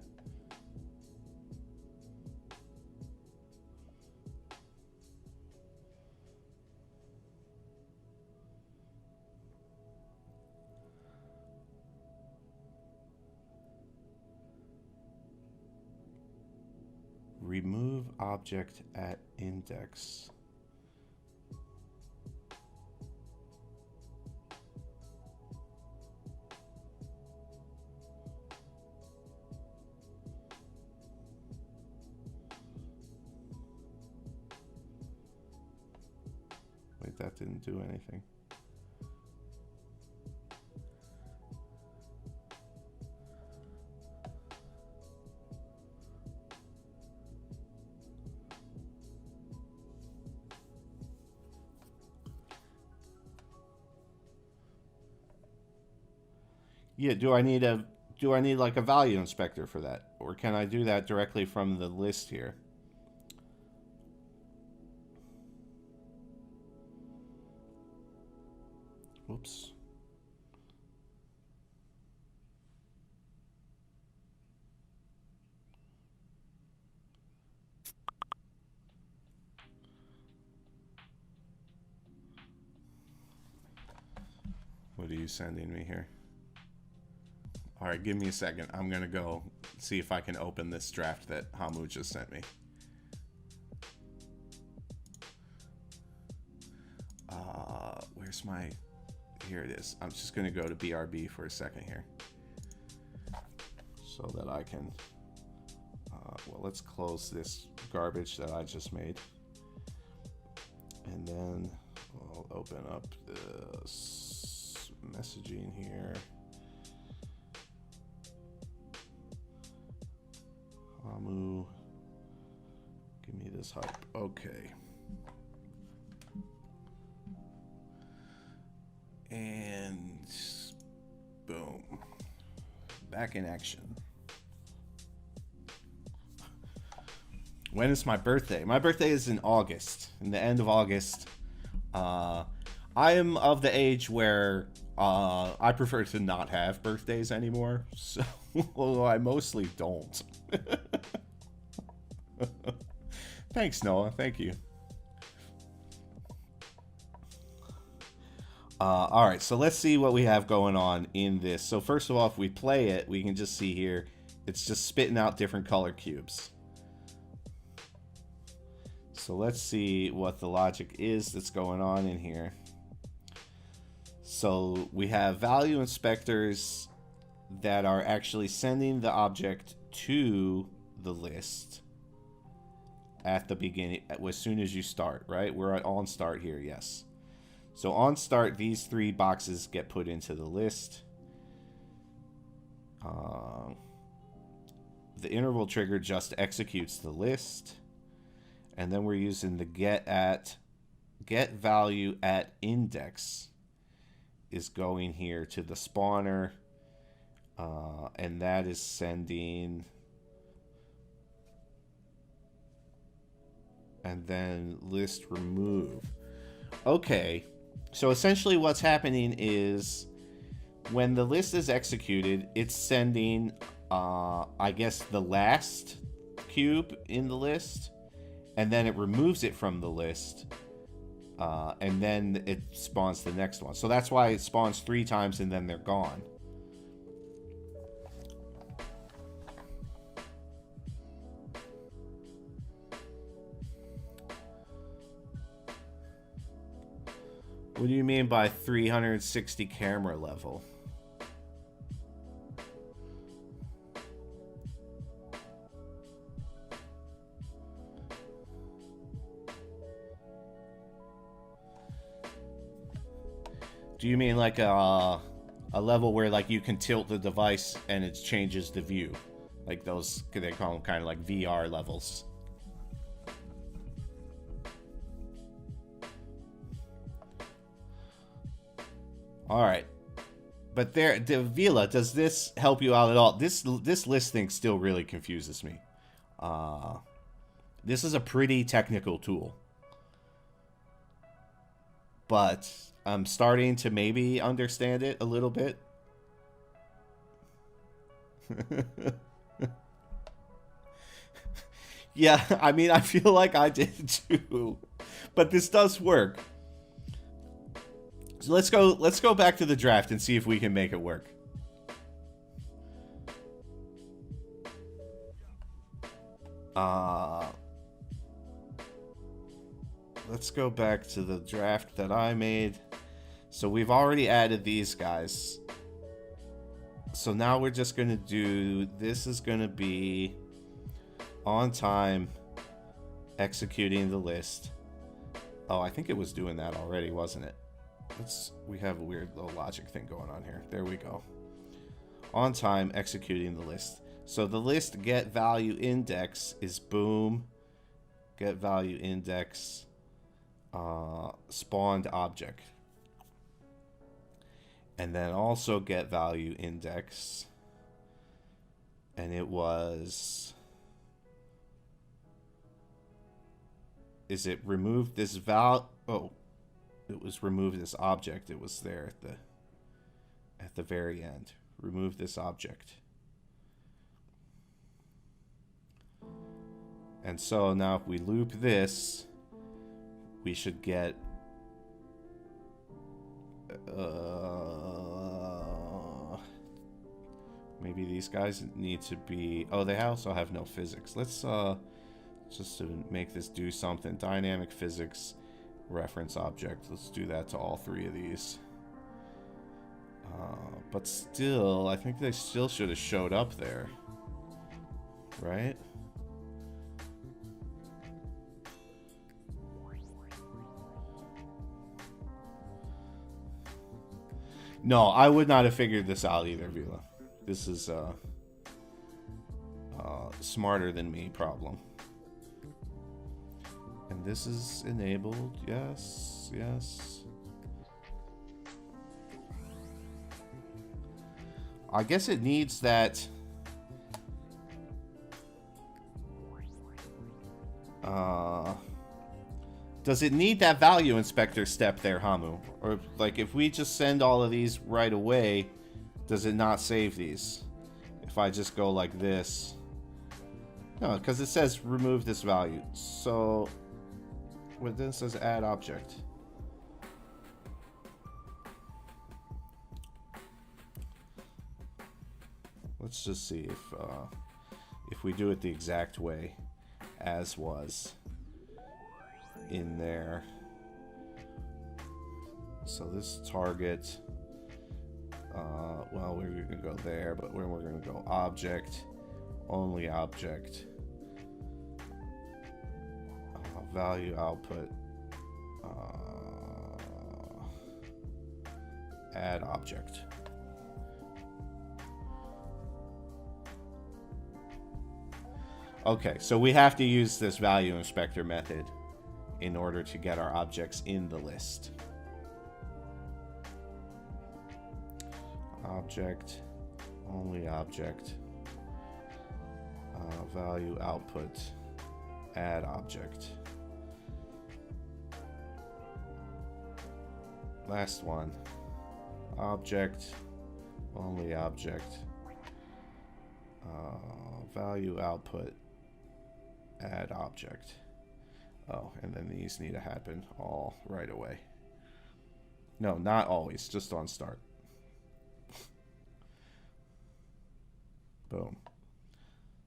Remove object at index. that didn't do anything. Yeah, do I need like a value inspector for that? Or can I do that directly from the list here? Whoops. What are you sending me here? All right, give me a second. I'm going to go see if I can open this draft that Hamu just sent me. Where's my... Here it is. I'm just going to go to BRB for a second here. So that I can... well, let's close this garbage that I just made. And then I'll open up this messaging here. Hamu, give me this hype. Okay. And boom. Back in action. When is my birthday? My birthday is in August, in the end of August. I am of the age where I prefer to not have birthdays anymore, so although I mostly don't. Thanks, Noah. Thank you. All right, so let's see what we have going on in this. So first of all, if we play it, we can just see here, it's just spitting out different color cubes. So let's see what the logic is that's going on in here. So we have value inspectors that are actually sending the object to the list at the beginning, as soon as you start, right? We're on start here, yes. So on start, these three boxes get put into the list. The interval trigger just executes the list. And then we're using the get value at index is going here to the spawner. And that is sending... And then list remove. Okay, so essentially what's happening is when the list is executed, it's sending, I guess, the last cube in the list, and then it removes it from the list, and then it spawns the next one. So that's why it spawns 3 times and then they're gone. What do you mean by 360 camera level? Do you mean like a level where like you can tilt the device and it changes the view? Like those, they call them kind of like VR levels. All right, but there, Vila, does this help you out at all? This list thing still really confuses me. This is a pretty technical tool, but I'm starting to maybe understand it a little bit. Yeah, I mean, I feel like I did too, but this does work. So let's go back to the draft and see if we can make it work. Let's go back to the draft that I made. So we've already added these guys. So now we're just going to do, this is going to be on time executing the list. Oh, I think it was doing that already, wasn't it? We have a weird little logic thing going on here. There we go. On time, executing the list. So the list get value index is boom, get value index, spawned object. And then also get value index. And it was... Is it remove this val... Oh, it was remove this object. It was there at the very end. Remove this object. And so now if we loop this, we should get... maybe these guys need to be... Oh, they also have no physics. Let's, just to make this do something. Dynamic physics reference object. Let's do that to all three of these. But still, I think they still should have showed up there. Right? No, I would not have figured this out either, Vila. This is smarter than me problem. And this is enabled. Yes, yes. I guess it needs that. Does it need that value inspector step there, Hamu? Or, like, if we just send all of these right away, does it not save these? If I just go like this. No, because it says remove this value. So, what then says add object. Let's just see if we do it the exact way as was in there. So this target, well, we're going to go there, but we're going to go object, only object, value output, add object. Okay, so we have to use this value inspector method in order to get our objects in the list. Object, only object, value output, add object. Last one, object, only object, value output, add object. Oh, and then these need to happen all right away. No, not always, just on start. Boom.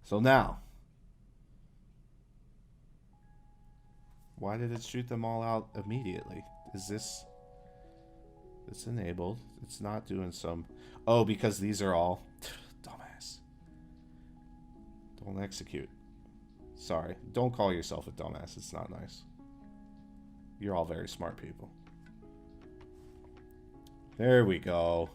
So now, why did it shoot them all out immediately? Is this... It's enabled. It's not doing some... Oh, because these are all... Dumbass. Don't execute. Sorry. Don't call yourself a dumbass. It's not nice. You're all very smart people. There we go.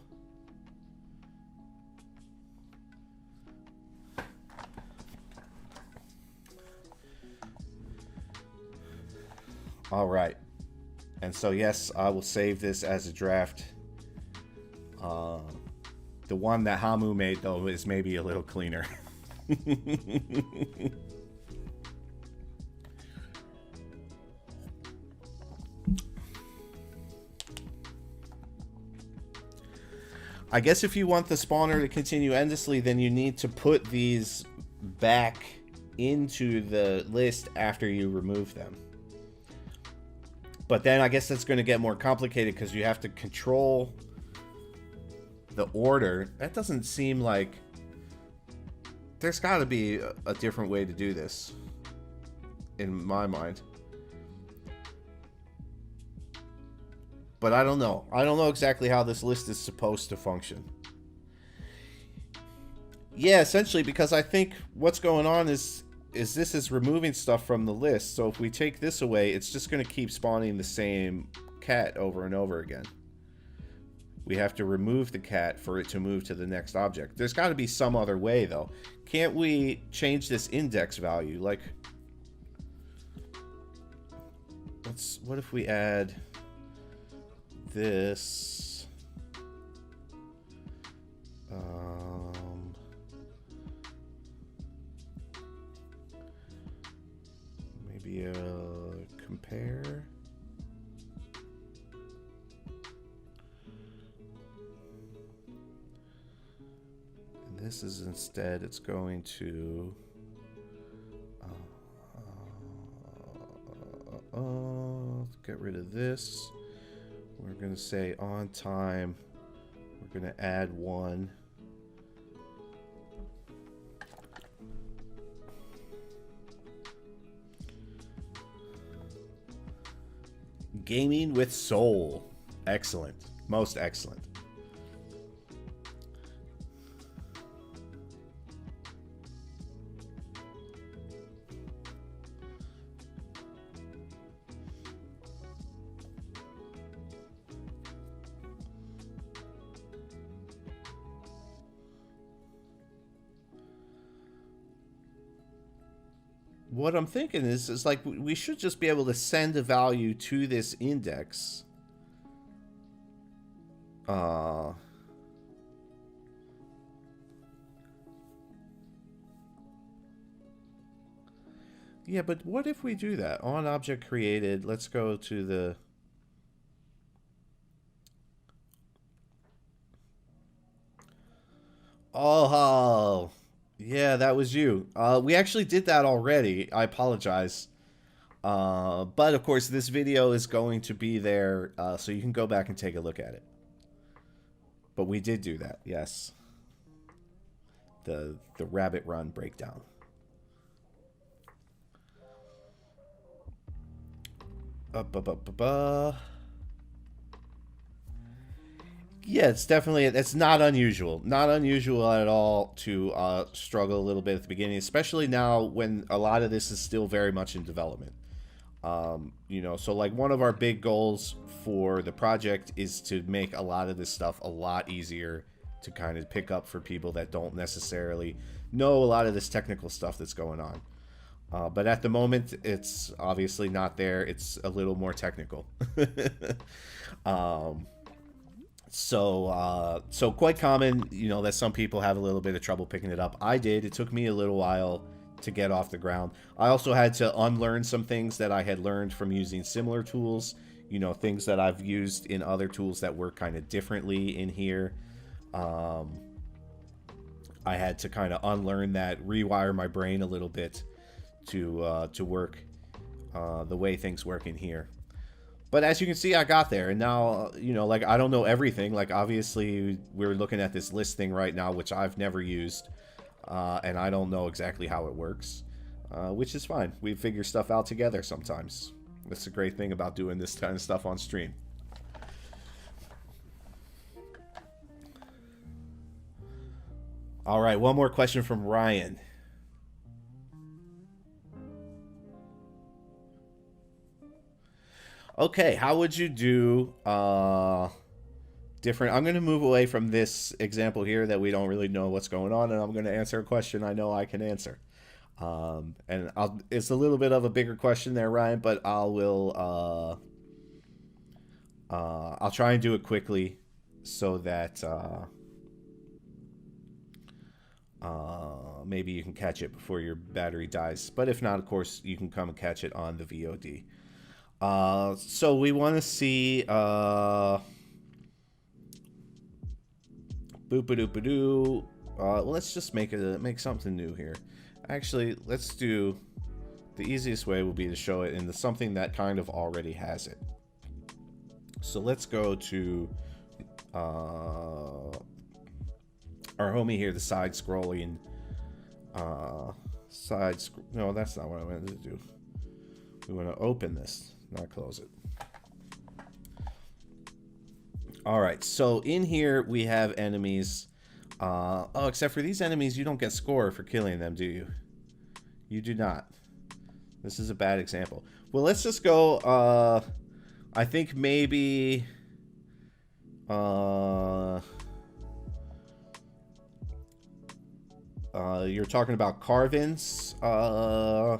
All right. And so, yes, I will save this as a draft. The one that Hamu made, though, is maybe a little cleaner. I guess if you want the spawner to continue endlessly, then you need to put these back into the list after you remove them. But then I guess that's going to get more complicated because you have to control the order. That doesn't seem like... There's got to be a different way to do this, in my mind. But I don't know. I don't know exactly how this list is supposed to function. Yeah, essentially, because I think what's going on is is this is removing stuff from the list. So if we take this away, it's just going to keep spawning the same cat over and over again. We have to remove the cat for it to move to the next object. There's got to be some other way, though. Can't we change this index value? Like, what if we add this? Maybe a compare. And this is instead, it's going to get rid of this. We're going to say on time. We're going to add 1. Gaming with soul. Excellent. Most excellent. What I'm thinking is like we should just be able to send a value to this index. Yeah, but what if we do that? On object created, let's go to the... Oh, yeah, that was you. We actually did that already. I apologize. But of course, this video is going to be there, so you can go back and take a look at it. But we did do that, yes. The rabbit run breakdown. Yeah, it's definitely, it's not unusual. Not unusual at all to struggle a little bit at the beginning, especially now when a lot of this is still very much in development. You know, so like one of our big goals for the project is to make a lot of this stuff a lot easier to kind of pick up for people that don't necessarily know a lot of this technical stuff that's going on. But at the moment, it's obviously not there. It's a little more technical. So quite common, you know, that some people have a little bit of trouble picking it up. I did. It took me a little while to get off the ground. I also had to unlearn some things that I had learned from using similar tools, you know, things that I've used in other tools that work kind of differently in here. I had to kind of unlearn that, rewire my brain a little bit to work the way things work in here. But as you can see, I got there, and now, you know, like, I don't know everything. Like, obviously, we're looking at this list thing right now, which I've never used, and I don't know exactly how it works, which is fine. We figure stuff out together sometimes. That's the great thing about doing this kind of stuff on stream. All right, one more question from Ryan. Okay, how would you do different? I'm going to move away from this example here that we don't really know what's going on, and I'm going to answer a question I know I can answer. And it's a little bit of a bigger question there, Ryan, but I'll try and do it quickly so that maybe you can catch it before your battery dies. But if not, of course, you can come and catch it on the VOD. So we want to see boop-a-doop-a-doo. Let's just make something new here. Actually, let's do the easiest way will be to show it in something that kind of already has it. So let's go to our homie here, the side-scrolling no, that's not what I wanted to do. We want to open this, not close it. All right, so in here we have enemies. Oh, except for these enemies, you don't get score for killing them, do you? You do not. This is a bad example. Well, let's just go, I think maybe, you're talking about Carvin's, awesome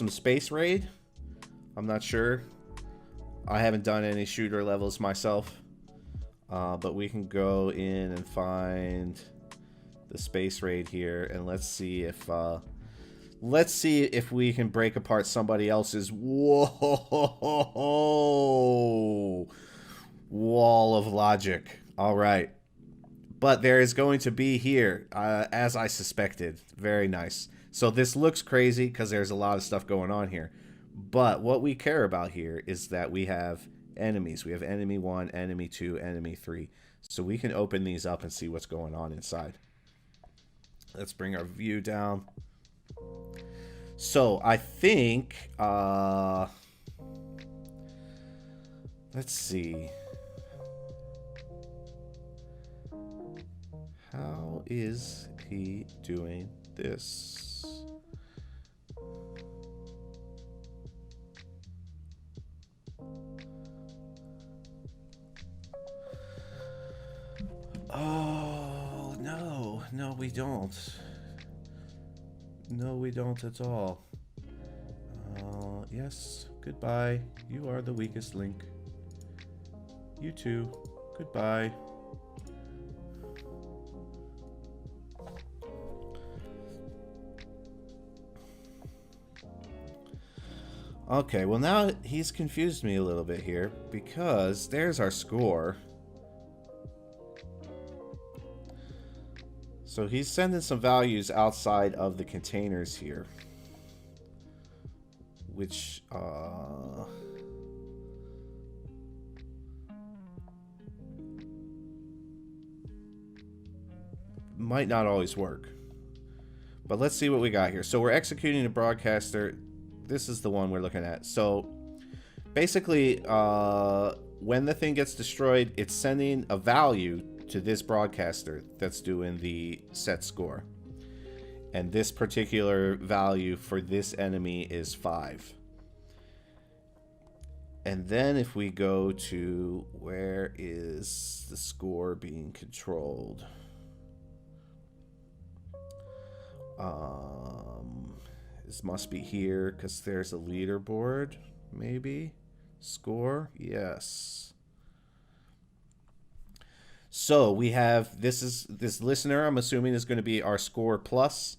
space raid. I'm not sure. I haven't done any shooter levels myself. But we can go in and find the space raid here, and let's see if we can break apart somebody else's wall of logic. All right, but there is going to be here, as I suspected. Very nice. So this looks crazy because there's a lot of stuff going on here, but what we care about here is that we have enemies. We have enemy 1, enemy 2, enemy 3. So we can open these up and see what's going on inside. Let's bring our view down. So I think, let's see. How is he doing this? Oh, no. No, we don't. No, we don't at all. Yes, goodbye. You are the weakest link. You too. Goodbye. Okay, well now he's confused me a little bit here because there's our score. So he's sending some values outside of the containers here, which might not always work. But let's see what we got here. So we're executing a broadcaster. This is the one we're looking at. So basically, when the thing gets destroyed, it's sending a value to this broadcaster that's doing the set score. And this particular value for this enemy is 5. And then if we go to where is the score being controlled? This must be here because there's a leaderboard, maybe. Score, yes. So we have this listener, I'm assuming, is going to be our score plus,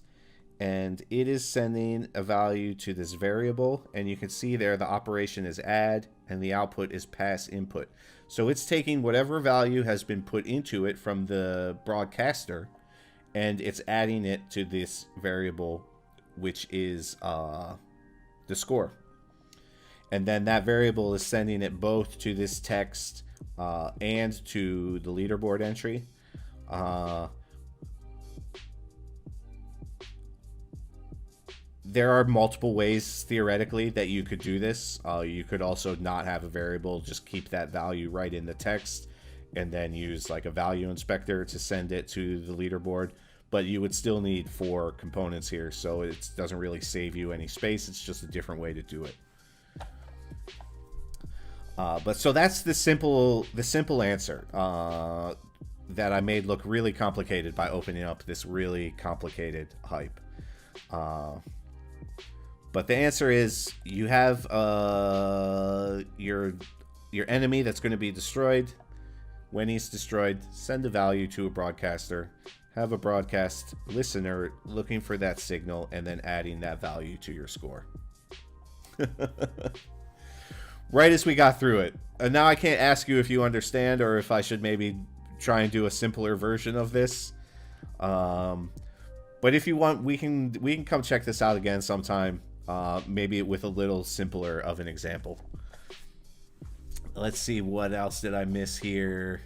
and it is sending a value to this variable, and you can see there the operation is add and the output is pass input. So it's taking whatever value has been put into it from the broadcaster, and it's adding it to this variable, which is the score. And then that variable is sending it both to this text and to the leaderboard entry. There are multiple ways, theoretically, that you could do this. You could also not have a variable, just keep that value right in the text, and then use like a value inspector to send it to the leaderboard. But you would still need 4 components here, so it doesn't really save you any space. It's just a different way to do it. But so that's the simple answer that I made look really complicated by opening up this really complicated hype. But the answer is you have your enemy that's going to be destroyed. When he's destroyed, send a value to a broadcaster. Have a broadcast listener looking for that signal and then adding that value to your score. Right as we got through it. And now I can't ask you if you understand or if I should maybe try and do a simpler version of this. But if you want, we can come check this out again sometime. Maybe with a little simpler of an example. Let's see, what else did I miss here?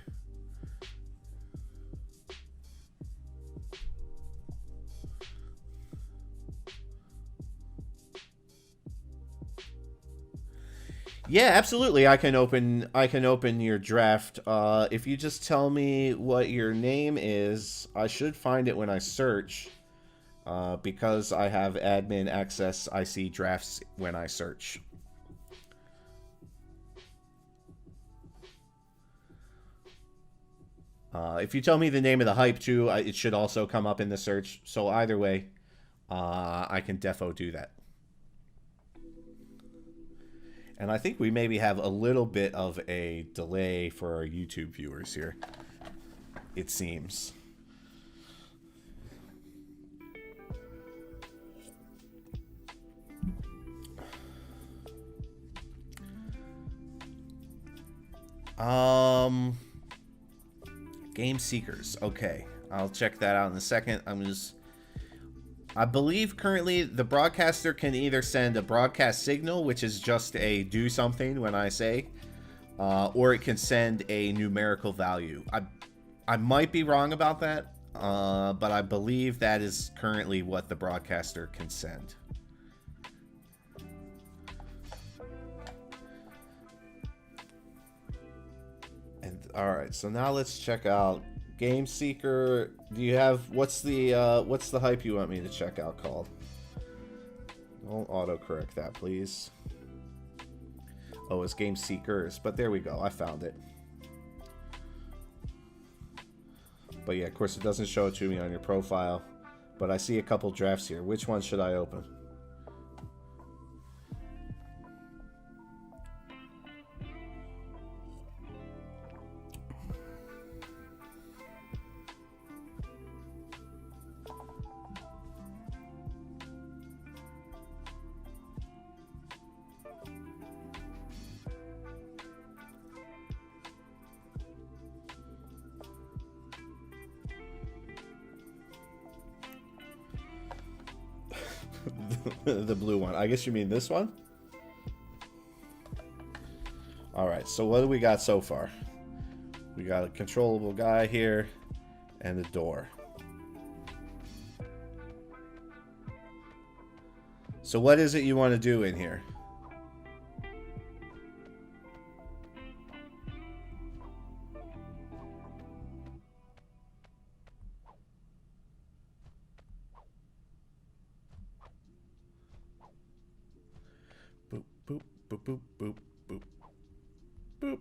Yeah, absolutely. I can open your draft. If you just tell me what your name is, I should find it when I search. Because I have admin access, I see drafts when I search. If you tell me the name of the hype too, it should also come up in the search. So either way, I can defo do that. And I think we maybe have a little bit of a delay for our YouTube viewers here. It seems. Game Seekers. Okay, I'll check that out in a second. I believe currently the broadcaster can either send a broadcast signal, which is just a do something when I say, or it can send a numerical value. I might be wrong about that, but I believe that is currently what the broadcaster can send. And all right, so now let's check out Game Seeker. Do you have what's the hype you want me to check out called? Don't autocorrect that, please. Oh, it's Game Seekers, but there we go. I found it. But yeah, of course it doesn't show it to me on your profile, but I see a couple drafts here. Which one should I open? The blue one. I guess you mean this one? Alright, so what do we got so far? We got a controllable guy here and a door. So what is it you want to do in here? Boop, boop, boop, boop, boop, boop, boop.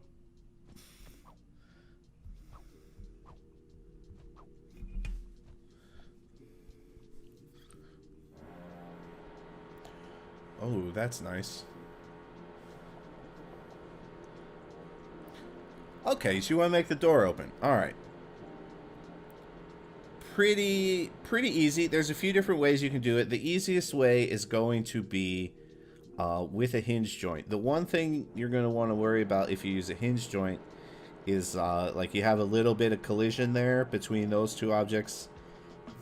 Oh, that's nice. Okay, so you want to make the door open. All right. Pretty easy. There's a few different ways you can do it. The easiest way is going to be with a hinge joint. The one thing you're going to want to worry about if you use a hinge joint is like you have a little bit of collision there between those two objects.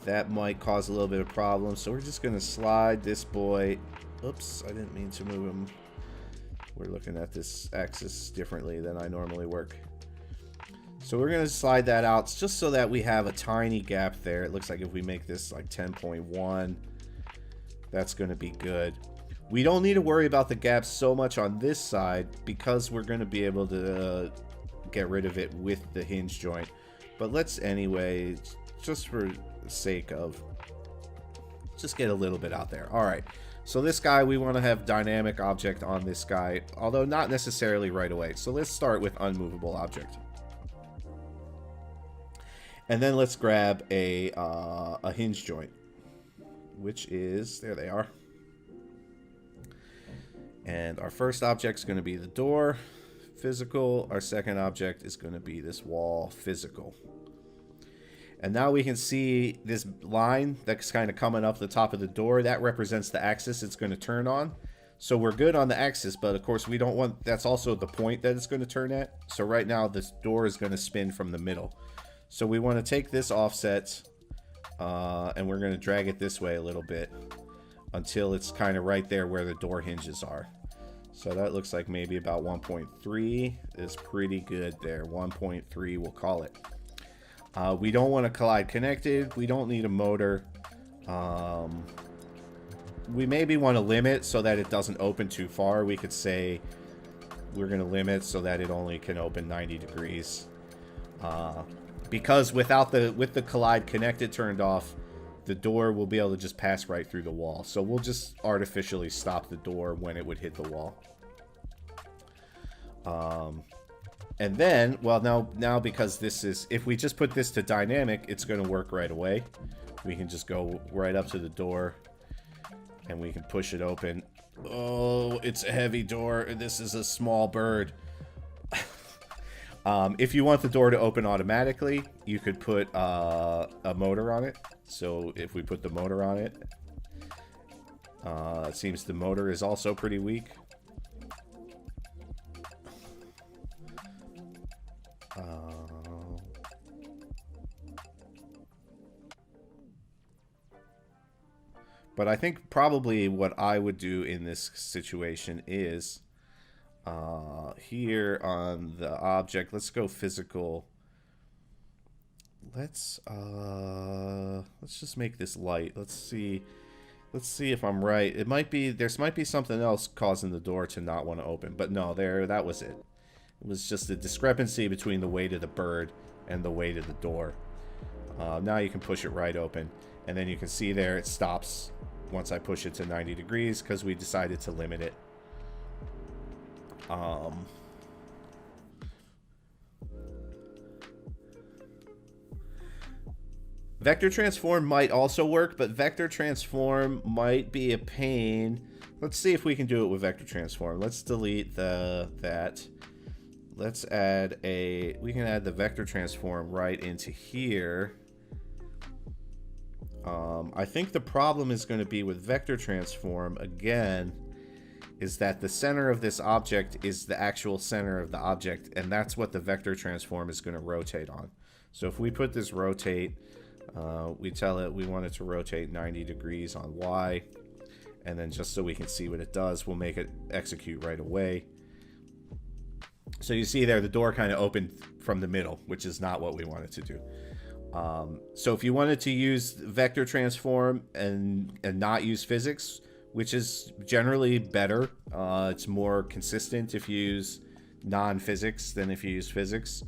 That might cause a little bit of problem. So we're just going to slide this boy. Oops, I didn't mean to move him. We're looking at this axis differently than I normally work. So we're going to slide that out just so that we have a tiny gap there. It looks like if we make this like 10.1, that's going to be good. We don't need to worry about the gap so much on this side because we're going to be able to get rid of it with the hinge joint. But let's anyway, just for the sake of, just get a little bit out there. All right. So this guy, we want to have dynamic object on this guy, although not necessarily right away. So let's start with unmovable object. And then let's grab a hinge joint, which is, there they are. And our first object is going to be the door, physical. Our second object is going to be this wall, physical. And now we can see this line that's kind of coming up the top of the door. That represents the axis it's going to turn on. So we're good on the axis, but of course we don't want, that's also the point that it's going to turn at. So right now this door is going to spin from the middle. So we want to take this offset and we're going to drag it this way a little bit until it's kind of right there where the door hinges are. So that looks like maybe about 1.3 is pretty good there. 1.3 we'll call it. We don't want to collide connected. We don't need a motor. We maybe want to limit so that it doesn't open too far. We could say we're going to limit so that it only can open 90 degrees. Because with the collide connected turned off, the door will be able to just pass right through the wall. So we'll just artificially stop the door when it would hit the wall. And then, well, now because this is, if we just put this to dynamic, it's going to work right away. We can just go right up to the door and we can push it open. Oh, it's a heavy door. This is a small bird. If you want the door to open automatically, you could put a motor on it. So if we put the motor on it, it seems the motor is also pretty weak. But I think probably what I would do in this situation is here on the object, let's go physical. Let's just make this light. Let's see if I'm right. It might be, there might be something else causing the door to not want to open, but no, that was it. It was just a discrepancy between the weight of the bird and the weight of the door. Now you can push it right open, and then you can see there it stops once I push it to 90 degrees because we decided to limit it. Vector transform might also work, but vector transform might be a pain. Let's see if we can do it with vector transform. Let's delete that. Let's add we can add the vector transform right into here. I think the problem is going to be with vector transform, again, is that the center of this object is the actual center of the object, and that's what the vector transform is going to rotate on. So if we put this rotate, we tell it we want it to rotate 90 degrees on Y, and then just so we can see what it does, we'll make it execute right away. So you see there, the door kind of opened from the middle, which is not what we wanted to do. So if you wanted to use vector transform and not use physics, which is generally better, it's more consistent if you use non-physics than if you use physics.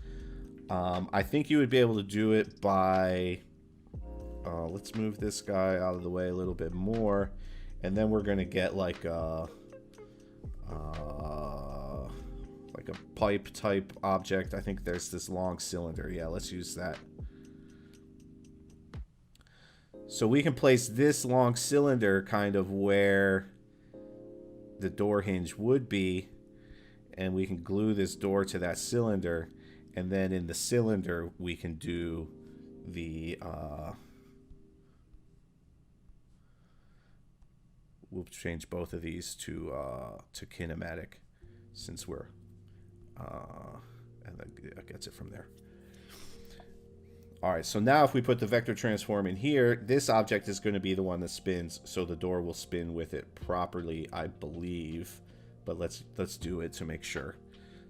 I think you would be able to do it by, let's move this guy out of the way a little bit more, and then we're going to get like a pipe type object. I think there's this long cylinder. Yeah, let's use that. So we can place this long cylinder kind of where the door hinge would be, and we can glue this door to that cylinder, and then in the cylinder we can do the we'll change both of these to kinematic, since we're and that gets it from there. All right, so now if we put the vector transform in here, this object is going to be the one that spins, so the door will spin with it properly, I believe. But let's do it to make sure.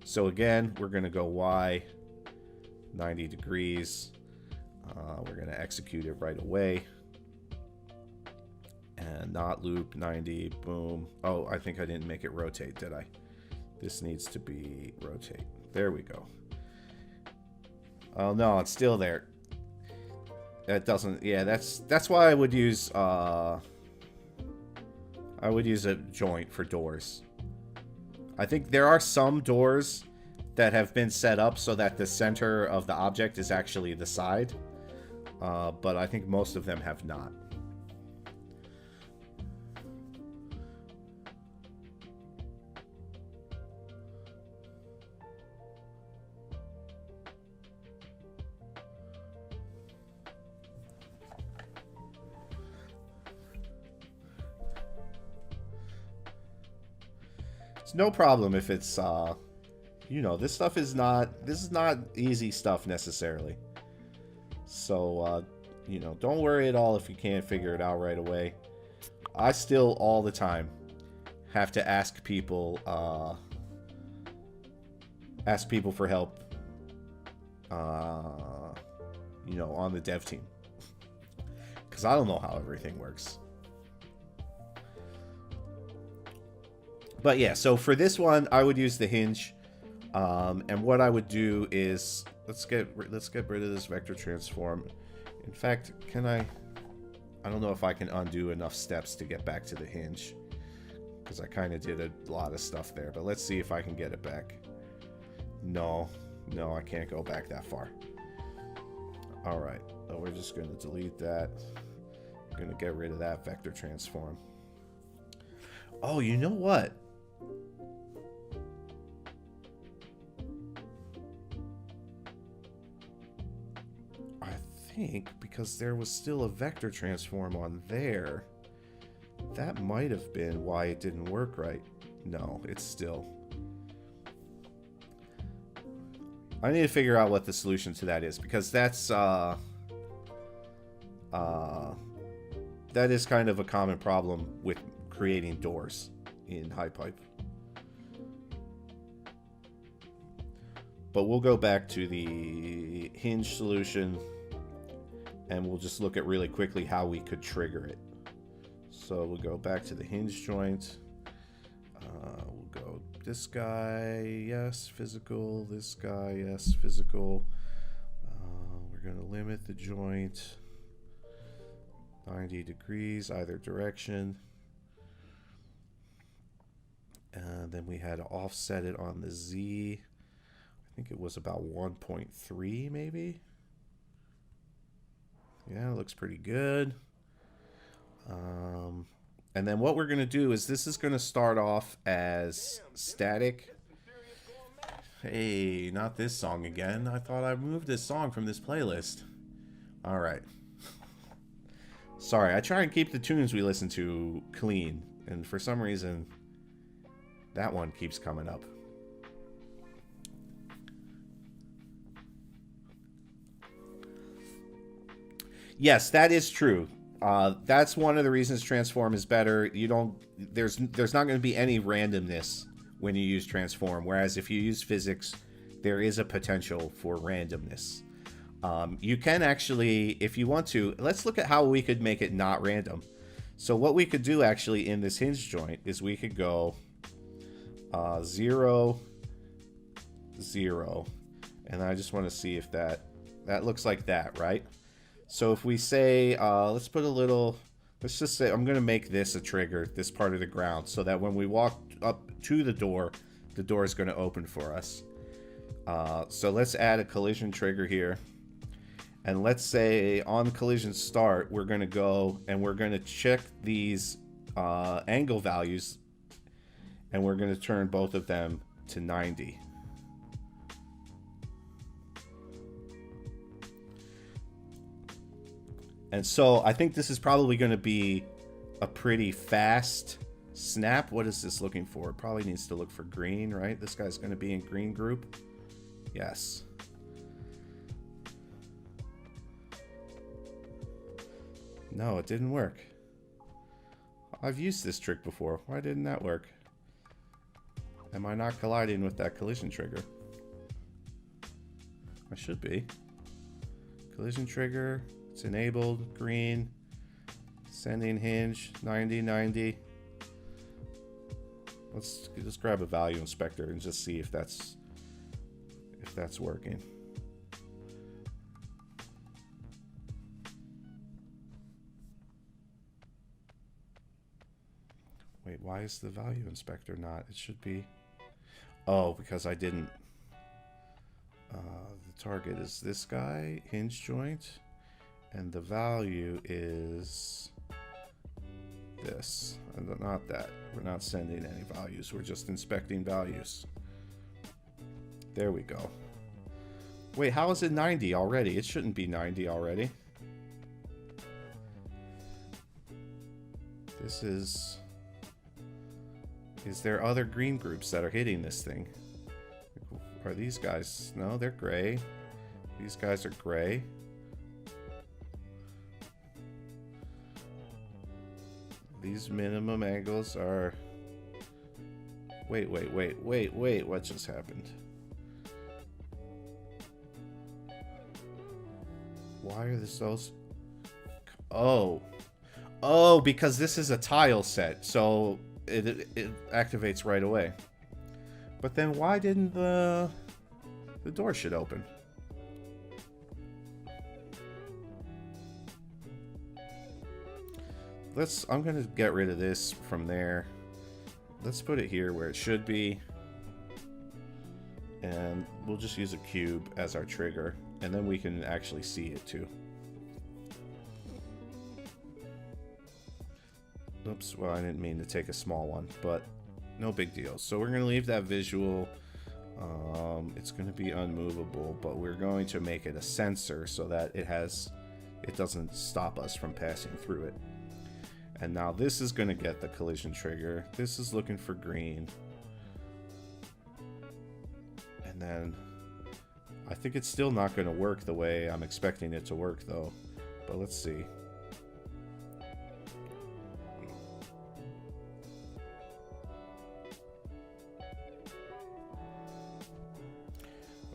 So again, we're going to go Y, 90 degrees. We're going to execute it right away. And not loop 90, boom. Oh, I think I didn't make it rotate, did I? This needs to be rotate. There we go. Oh no, it's still there. That doesn't, yeah, that's why I would use a joint for doors. I think there are some doors that have been set up so that the center of the object is actually the side, but I think most of them have not. It's no problem if it's, you know, this is not easy stuff necessarily. So, you know, don't worry at all if you can't figure it out right away. I still, all the time, have to ask people for help, you know, on the dev team. Because I don't know how everything works. But yeah, so for this one, I would use the hinge, and what I would do is let's get rid of this vector transform. In fact, can I? I don't know if I can undo enough steps to get back to the hinge, because I kind of did a lot of stuff there. But let's see if I can get it back. No, I can't go back that far. All right, so we're just going to delete that. I'm going to get rid of that vector transform. Oh, you know what? I think because there was still a vector transform on there, that might have been why it didn't work right. No, it's still... I need to figure out what the solution to that is, because that's that is kind of a common problem with creating doors in HypeHype. But we'll go back to the hinge solution and we'll just look at really quickly how we could trigger it. So we'll go back to the hinge joint. We'll go this guy, yes, physical. This guy, yes, physical. We're going to limit the joint 90 degrees either direction. And then we had to offset it on the Z. I think it was about 1.3 maybe. Yeah, it looks pretty good. And then what we're going to do is this is going to start off as static. Hey, not this song again. I thought I moved this song from this playlist. All right. Sorry, I try and keep the tunes we listen to clean. And for some reason, that one keeps coming up. Yes, that is true. That's one of the reasons transform is better. You don't. There's not going to be any randomness when you use transform. Whereas if you use physics, there is a potential for randomness. You can actually, if you want to, let's look at how we could make it not random. So what we could do actually in this hinge joint is we could go 0, 0, and I just want to see if that looks like that, right? So if we say, let's put a little, let's just say, I'm going to make this a trigger, this part of the ground, so that when we walk up to the door is going to open for us. So let's add a collision trigger here. And let's say on collision start, we're going to go and we're going to check these angle values, and we're going to turn both of them to 90. And so I think this is probably going to be a pretty fast snap. What is this looking for? It probably needs to look for green, right? This guy's going to be in green group. Yes. No, it didn't work. I've used this trick before. Why didn't that work? Am I not colliding with that collision trigger? I should be. Collision trigger. It's enabled, green, sending hinge, 90, 90. Let's just grab a value inspector and just see if that's working. Wait, why is the value inspector not? It should be. Oh, because I didn't. The target is this guy, hinge joint. And the value is this, and not that. We're not sending any values. We're just inspecting values. There we go. Wait, how is it 90 already? It shouldn't be 90 already. This is... Is there other green groups that are hitting this thing? Are these guys... No, they're gray. These guys are gray. These minimum angles are... Wait, what just happened? Why are this those? Oh, because this is a tile set, so it activates right away. But then why didn't the door should open? I'm gonna get rid of this from there. Let's put it here where it should be. And we'll just use a cube as our trigger, and then we can actually see it too. Oops, well, I didn't mean to take a small one, but no big deal. So we're going to leave that visual. It's going to be unmovable, but we're going to make it a sensor so that it doesn't stop us from passing through it. And now this is going to get the collision trigger. This is looking for green. And then I think it's still not going to work the way I'm expecting it to work though. But let's see.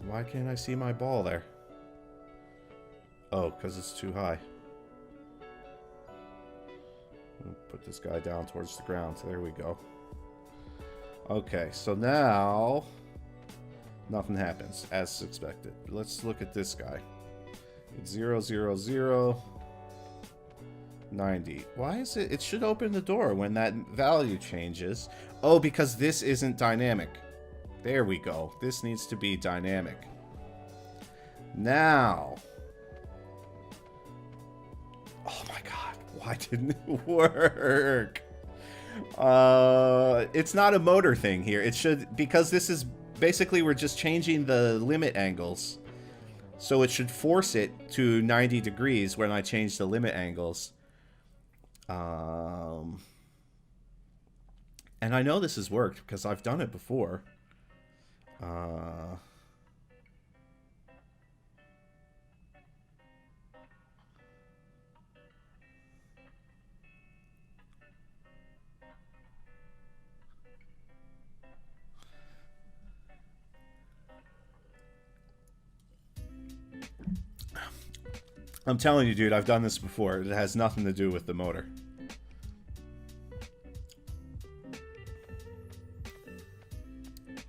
Why can't I see my ball there? Oh, because it's too high. Put this guy down towards the ground. There we go. Okay, so now nothing happens as expected. Let's look at this guy. It's 0, 0, 0, 90. Why is it? It should open the door when that value changes. Oh, because this isn't dynamic. There we go. This needs to be dynamic. Now. Oh my god. Why didn't it work? It's not a motor thing here. It should, because this is basically, we're just changing the limit angles. So it should force it to 90 degrees when I change the limit angles. And I know this has worked because I've done it before. I'm telling you, dude, I've done this before. It has nothing to do with the motor.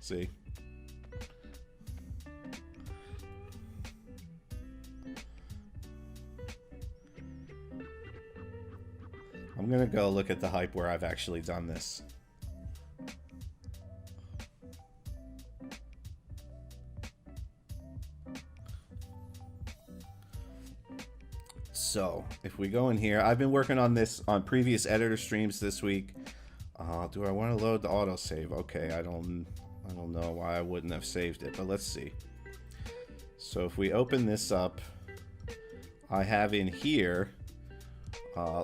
See? I'm gonna go look at the hype where I've actually done this. So, if we go in here, I've been working on this on previous editor streams this week. Do I want to load the autosave? Okay, I don't know why I wouldn't have saved it, but let's see. So if we open this up, I have in here,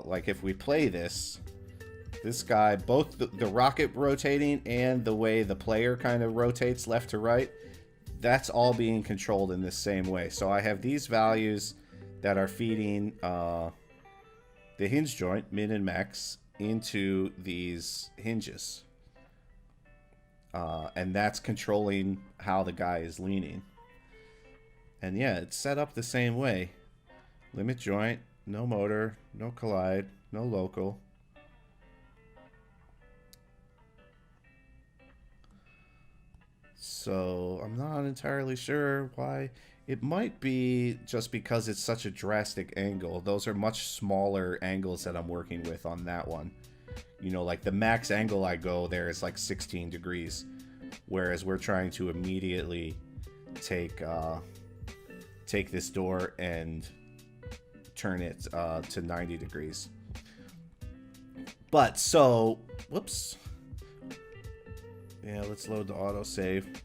like if we play this guy, both the rocket rotating and the way the player kind of rotates left to right, that's all being controlled in this same way. So I have these values that are feeding the hinge joint, min and max, into these hinges. And that's controlling how the guy is leaning. And yeah, it's set up the same way. Limit joint, no motor, no collide, no local. So I'm not entirely sure why. It might be just because it's such a drastic angle. Those are much smaller angles that I'm working with on that one. You know, like the max angle I go there is like 16 degrees. Whereas we're trying to immediately take this door and turn it to 90 degrees. But so, whoops. Yeah, let's load the autosave.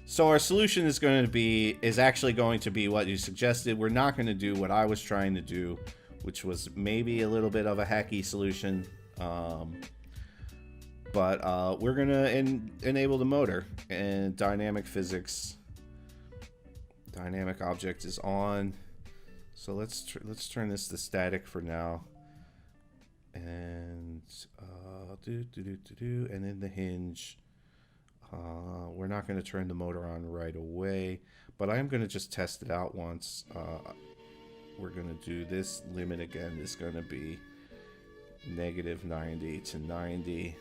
So our solution is actually going to be what you suggested. We're not going to do what I was trying to do, which was maybe a little bit of a hacky solution. But we're going to enable the motor and dynamic physics. Dynamic object is on. So let's turn this to static for now. And and then the hinge. We're not going to turn the motor on right away, but I am going to just test it out once. We're going to do this limit again. Is going to be negative 90 to 90.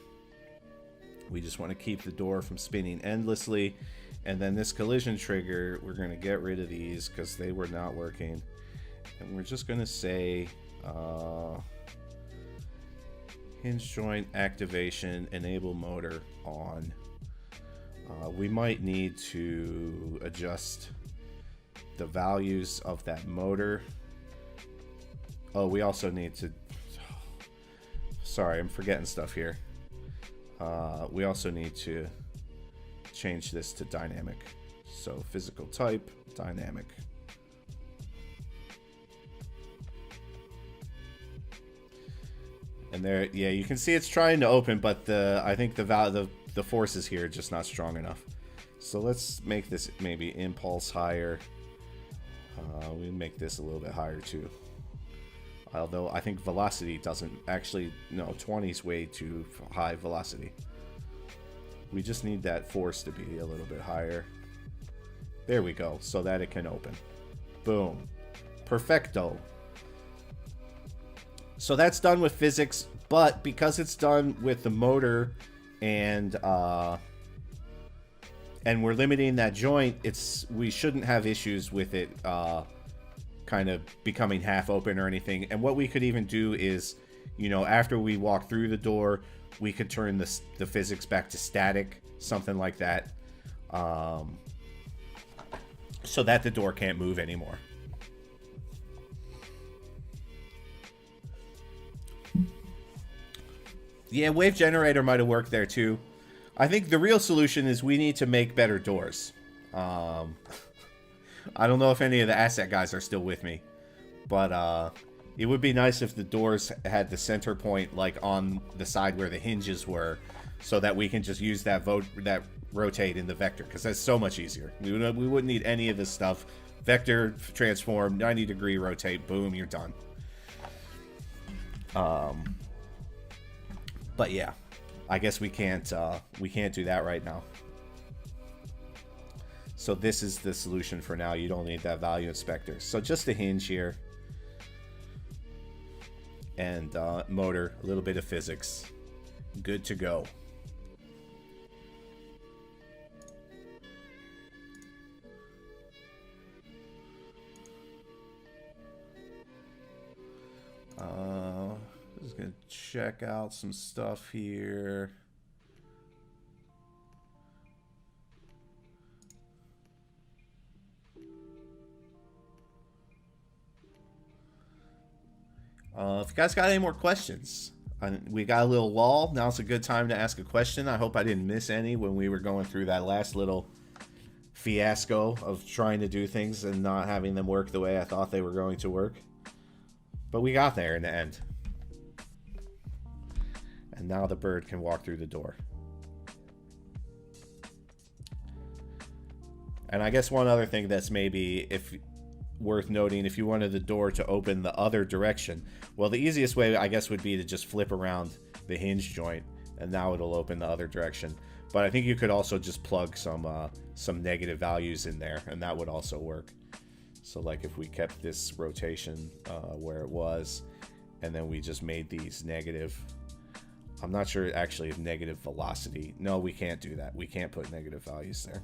We just want to keep the door from spinning endlessly. And then this collision trigger, we're going to get rid of these because they were not working. And we're just going to say Hinge joint activation, enable motor on. We might need to adjust the values of that motor. Oh, we also need to... Sorry, I'm forgetting stuff here. We also need to change this to dynamic. So physical type, dynamic. And there, yeah, you can see it's trying to open, but I think the forces here are just not strong enough. So let's make this maybe impulse higher. We make this a little bit higher too. Although I think velocity doesn't actually, no, 20 is way too high velocity. We just need that force to be a little bit higher. There we go, so that it can open. Boom. Perfecto. So that's done with physics, but because it's done with the motor and we're limiting that joint, we shouldn't have issues with it kind of becoming half open or anything. And what we could even do is, you know, after we walk through the door, we could turn the physics back to static, something like that, so that the door can't move anymore. Yeah, wave generator might have worked there too. I think the real solution is we need to make better doors. I don't know if any of the asset guys are still with me, but it would be nice if the doors had the center point like on the side where the hinges were, so that we can just use that rotate in the vector, because that's so much easier. We wouldn't need any of this stuff. Vector, transform, 90-degree rotate, boom, you're done. But yeah, I guess we can't do that right now. So this is the solution for now. You don't need that value inspector. So just a hinge here. And motor, a little bit of physics. Good to go. Just gonna check out some stuff here. If you guys got any more questions, we got a little lull. Now's a good time to ask a question. I hope I didn't miss any when we were going through that last little fiasco of trying to do things and not having them work the way I thought they were going to work. But we got there in the end. And now the bird can walk through the door. And I guess one other thing that's maybe worth noting, if you wanted the door to open the other direction, well, the easiest way I guess would be to just flip around the hinge joint, and now it'll open the other direction. But I think you could also just plug some negative values in there, and that would also work. So like if we kept this rotation where it was, and then we just made these negative. I'm not sure actually if negative velocity. No, we can't do that. We can't put negative values there.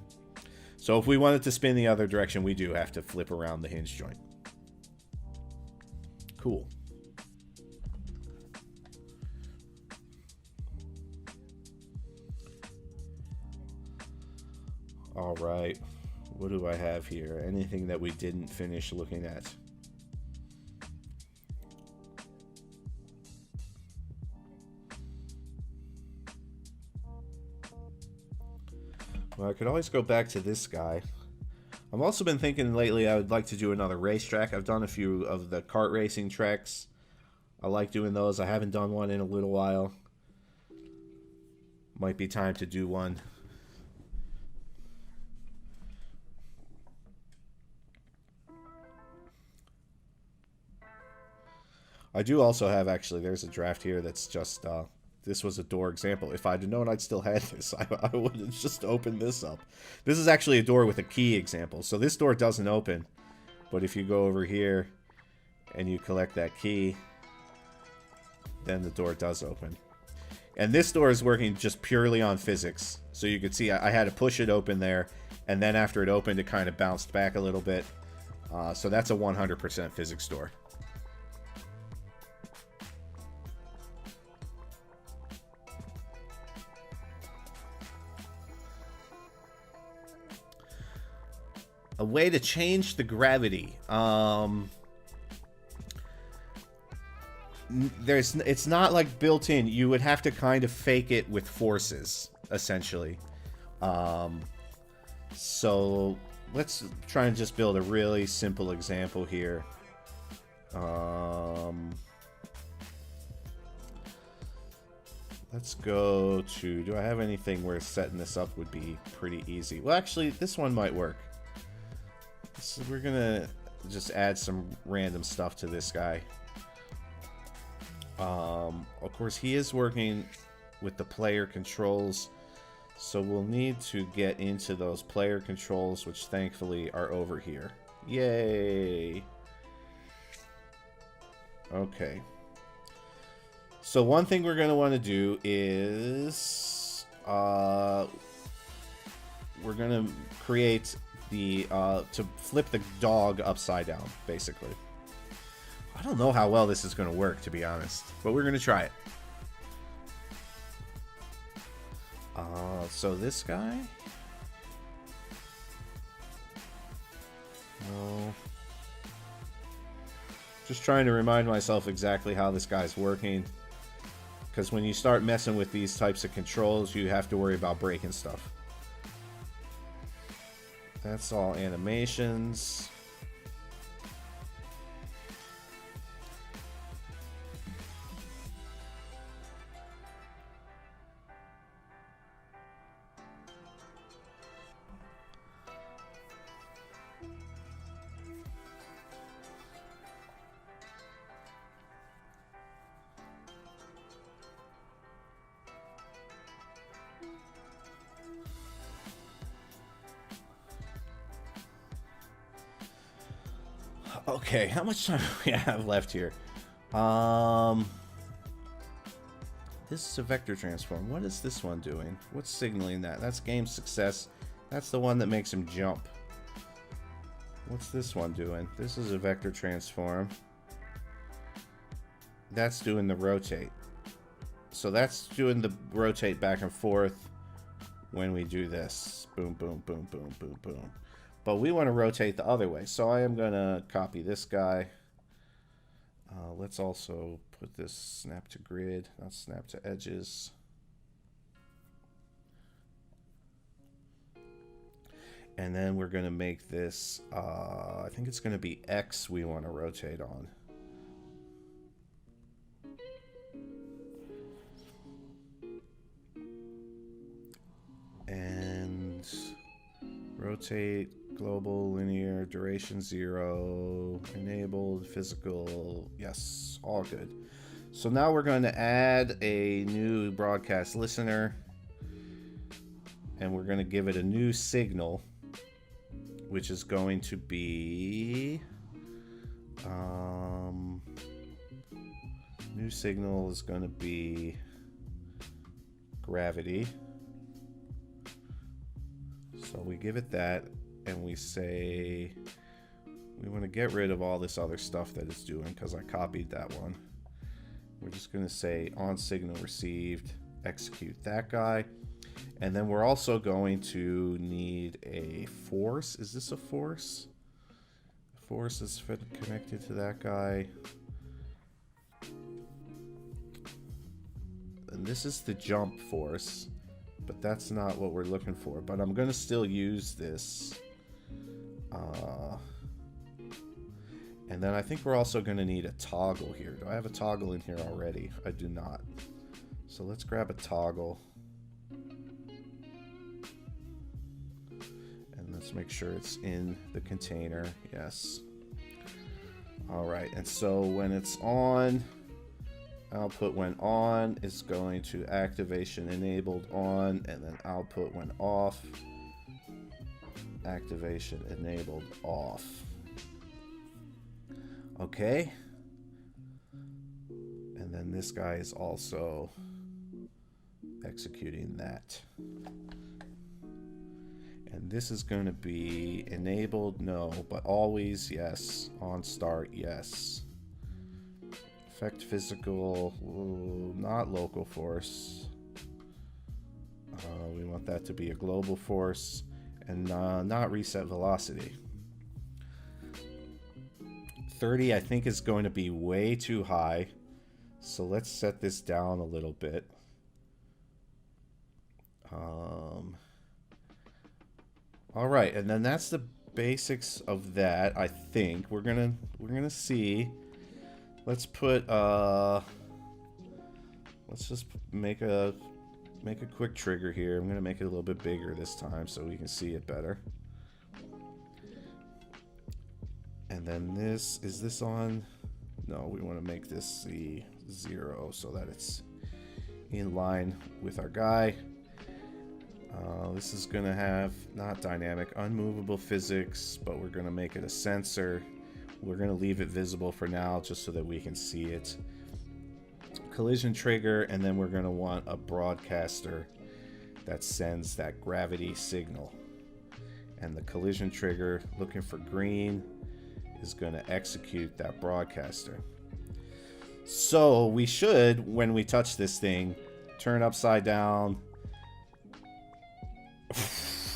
So if we wanted to spin the other direction, we do have to flip around the hinge joint. Cool. All right. What do I have here? Anything that we didn't finish looking at? Well, I could always go back to this guy. I've also been thinking lately I would like to do another racetrack. I've done a few of the kart racing tracks. I like doing those. I haven't done one in a little while. Might be time to do one. I do also have, actually, there's a draft here that's just... this was a door example. If I'd known I'd still had this, I would have just opened this up. This is actually a door with a key example. So this door doesn't open. But if you go over here and you collect that key, then the door does open. And this door is working just purely on physics. So you can see I had to push it open there. And then after it opened, it kind of bounced back a little bit. So that's a 100% physics door. A way to change the gravity. It's not like built in. You would have to kind of fake it with forces, essentially. So let's try and just build a really simple example here. Let's go to... Do I have anything where setting this up would be pretty easy? Well, actually, this one might work. So we're gonna just add some random stuff to this guy. Of course, he is working with the player controls, so we'll need to get into those player controls, which thankfully are over here. Yay! Okay. So one thing we're going to want to do is we're going to create the to flip the dog upside down, basically. I don't know how well this is going to work, to be honest, but we're going to try it. So this guy. No. Just trying to remind myself exactly how this guy's working. Because when you start messing with these types of controls, you have to worry about breaking stuff. That's all animations. Okay, how much time do we have left here? This is a vector transform. What is this one doing? What's signaling that? That's game success. That's the one that makes him jump. What's this one doing? This is a vector transform. That's doing the rotate. So that's doing the rotate back and forth when we do this. Boom, boom, boom, boom, boom, boom. But we want to rotate the other way. So I am going to copy this guy. Let's also put this snap to grid, not snap to edges. And then we're going to make this, I think it's going to be X we want to rotate on. And rotate global linear duration 0 enabled physical, yes, all good. So now we're going to add a new broadcast listener, and we're going to give it a new signal, which is going to be new signal is going to be gravity. So we give it that, and we say we want to get rid of all this other stuff that it's doing because I copied that one. We're just going to say on signal received, execute that guy. And then we're also going to need a force. Is this a force? Force is connected to that guy. And this is the jump force, but that's not what we're looking for. But I'm going to still use this. And then I think we're also going to need a toggle here. Do I have a toggle in here already? I do not. So let's grab a toggle. And let's make sure it's in the container. Yes. All right. And so when it's on, output when on is going to activation enabled on, and then output when off, activation enabled off. Okay. And then this guy is also executing that. And this is going to be enabled, no, but always yes, on start, yes. Effect physical, not local force. We want that to be a global force, and not reset velocity. 30 I think is going to be way too high. So let's set this down a little bit. All right, and then that's the basics of that. I think we're gonna see. Let's put let's just make a quick trigger here. I'm gonna make it a little bit bigger this time so we can see it better. And then this, is this on? No, we want to make this the 0 so that it's in line with our guy. This is going to have not dynamic, unmovable physics, but we're going to make it a sensor. We're going to leave it visible for now just so that we can see it. Collision trigger, and then we're going to want a broadcaster that sends that gravity signal. And the collision trigger, looking for green, is going to execute that broadcaster. So we should, when we touch this thing, turn upside down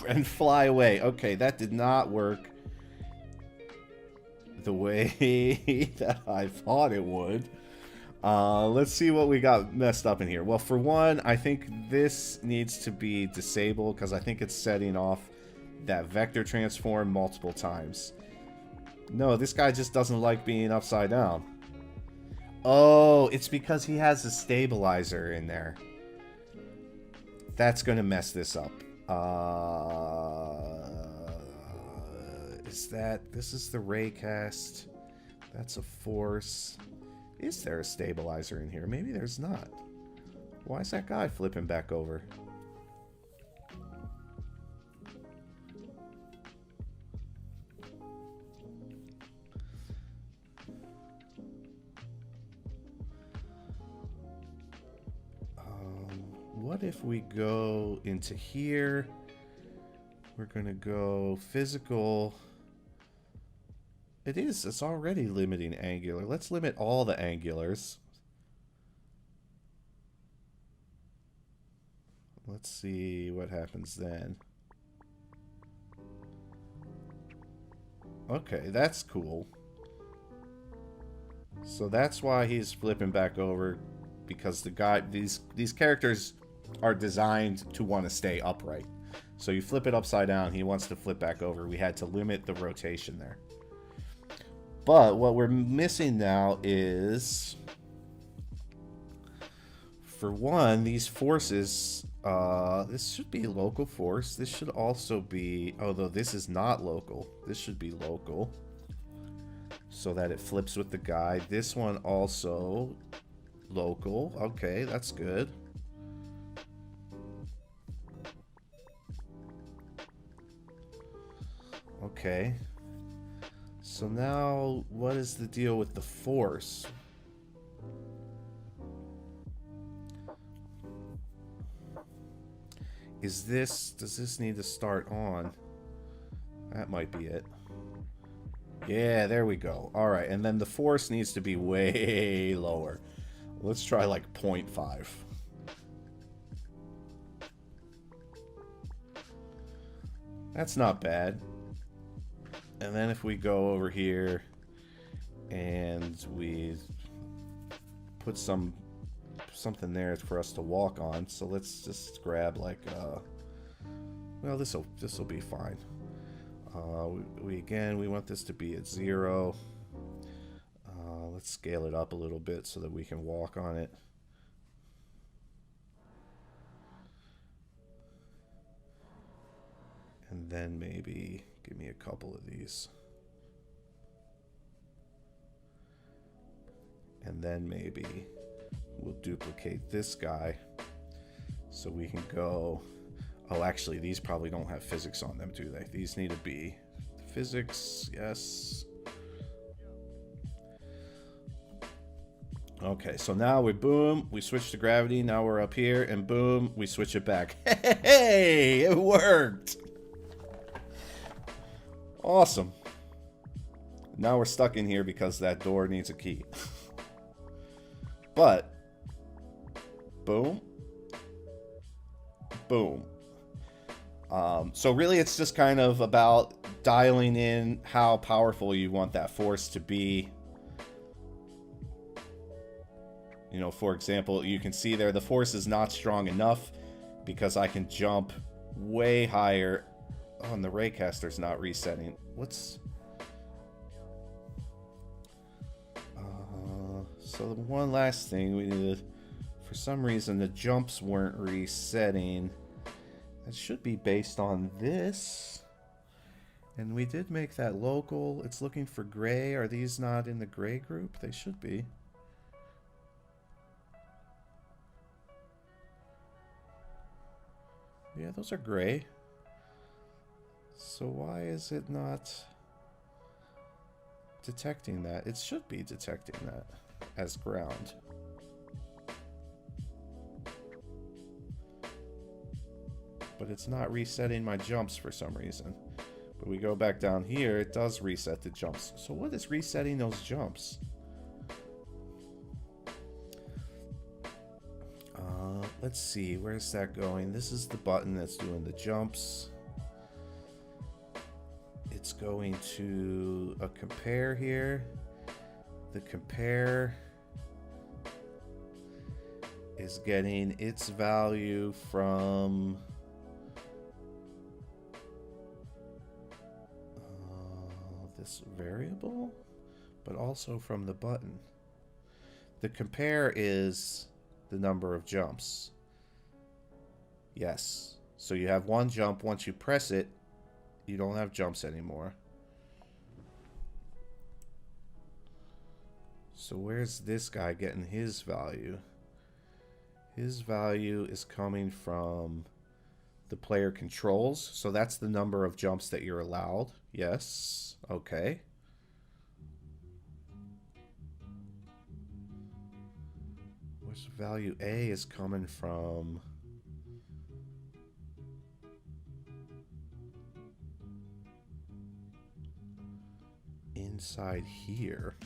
and fly away. Okay, that did not work the way that I thought it would. Let's see what we got messed up in here. Well, for one, I think this needs to be disabled because I think it's setting off that vector transform multiple times. No, this guy just doesn't like being upside down. Oh, it's because he has a stabilizer in there. That's going to mess this up. This is the raycast. That's a force. Is there a stabilizer in here? Maybe there's not. Why is that guy flipping back over? What if we go into here? We're going to go physical. It's already limiting angular. Let's limit all the angulars. Let's see what happens then. Okay, that's cool. So that's why he's flipping back over, because the guy, these characters are designed to want to stay upright. So you flip it upside down, he wants to flip back over. We had to limit the rotation there. But what we're missing now is, for one, these forces. This should be local force. This should also be, although this is not local, this should be local, so that it flips with the guy. This one also local. Okay, that's good. Okay. So now, what is the deal with the force? Does this need to start on? That might be it. Yeah, there we go. All right, and then the force needs to be way lower. Let's try like 0.5. That's not bad. And then if we go over here and we put something there for us to walk on. So let's just grab like well, this will be fine. We want this to be at 0. Let's scale it up a little bit so that we can walk on it. And then maybe give me a couple of these. And then maybe we'll duplicate this guy so we can go. Oh, actually, these probably don't have physics on them, do they? These need to be physics, yes. Okay, so now we switch to gravity. Now we're up here, and boom, we switch it back. Hey, it worked. Awesome. Now we're stuck in here because that door needs a key. But boom, boom. So really it's just kind of about dialing in how powerful you want that force to be You know, for example, you can see there the force is not strong enough because I can jump way higher. Oh, and the raycaster's not resetting. What's... so the one last thing we needed... For some reason, the jumps weren't resetting. That should be based on this. And we did make that local. It's looking for gray. Are these not in the gray group? They should be. Yeah, those are gray. So why is it not detecting that? It should be detecting that as ground. But it's not resetting my jumps for some reason. But we go back down here, it does reset the jumps. So what is resetting those jumps? Let's see, where's that going? This is the button that's doing the jumps. It's going to a compare here. The compare is getting its value from this variable, but also from the button. The compare is the number of jumps. Yes. So you have one jump. Once you press it, you don't have jumps anymore. So where's this guy getting his value? His value is coming from the player controls. So that's the number of jumps that you're allowed. Yes. Okay. Where's value A is coming from? Inside here.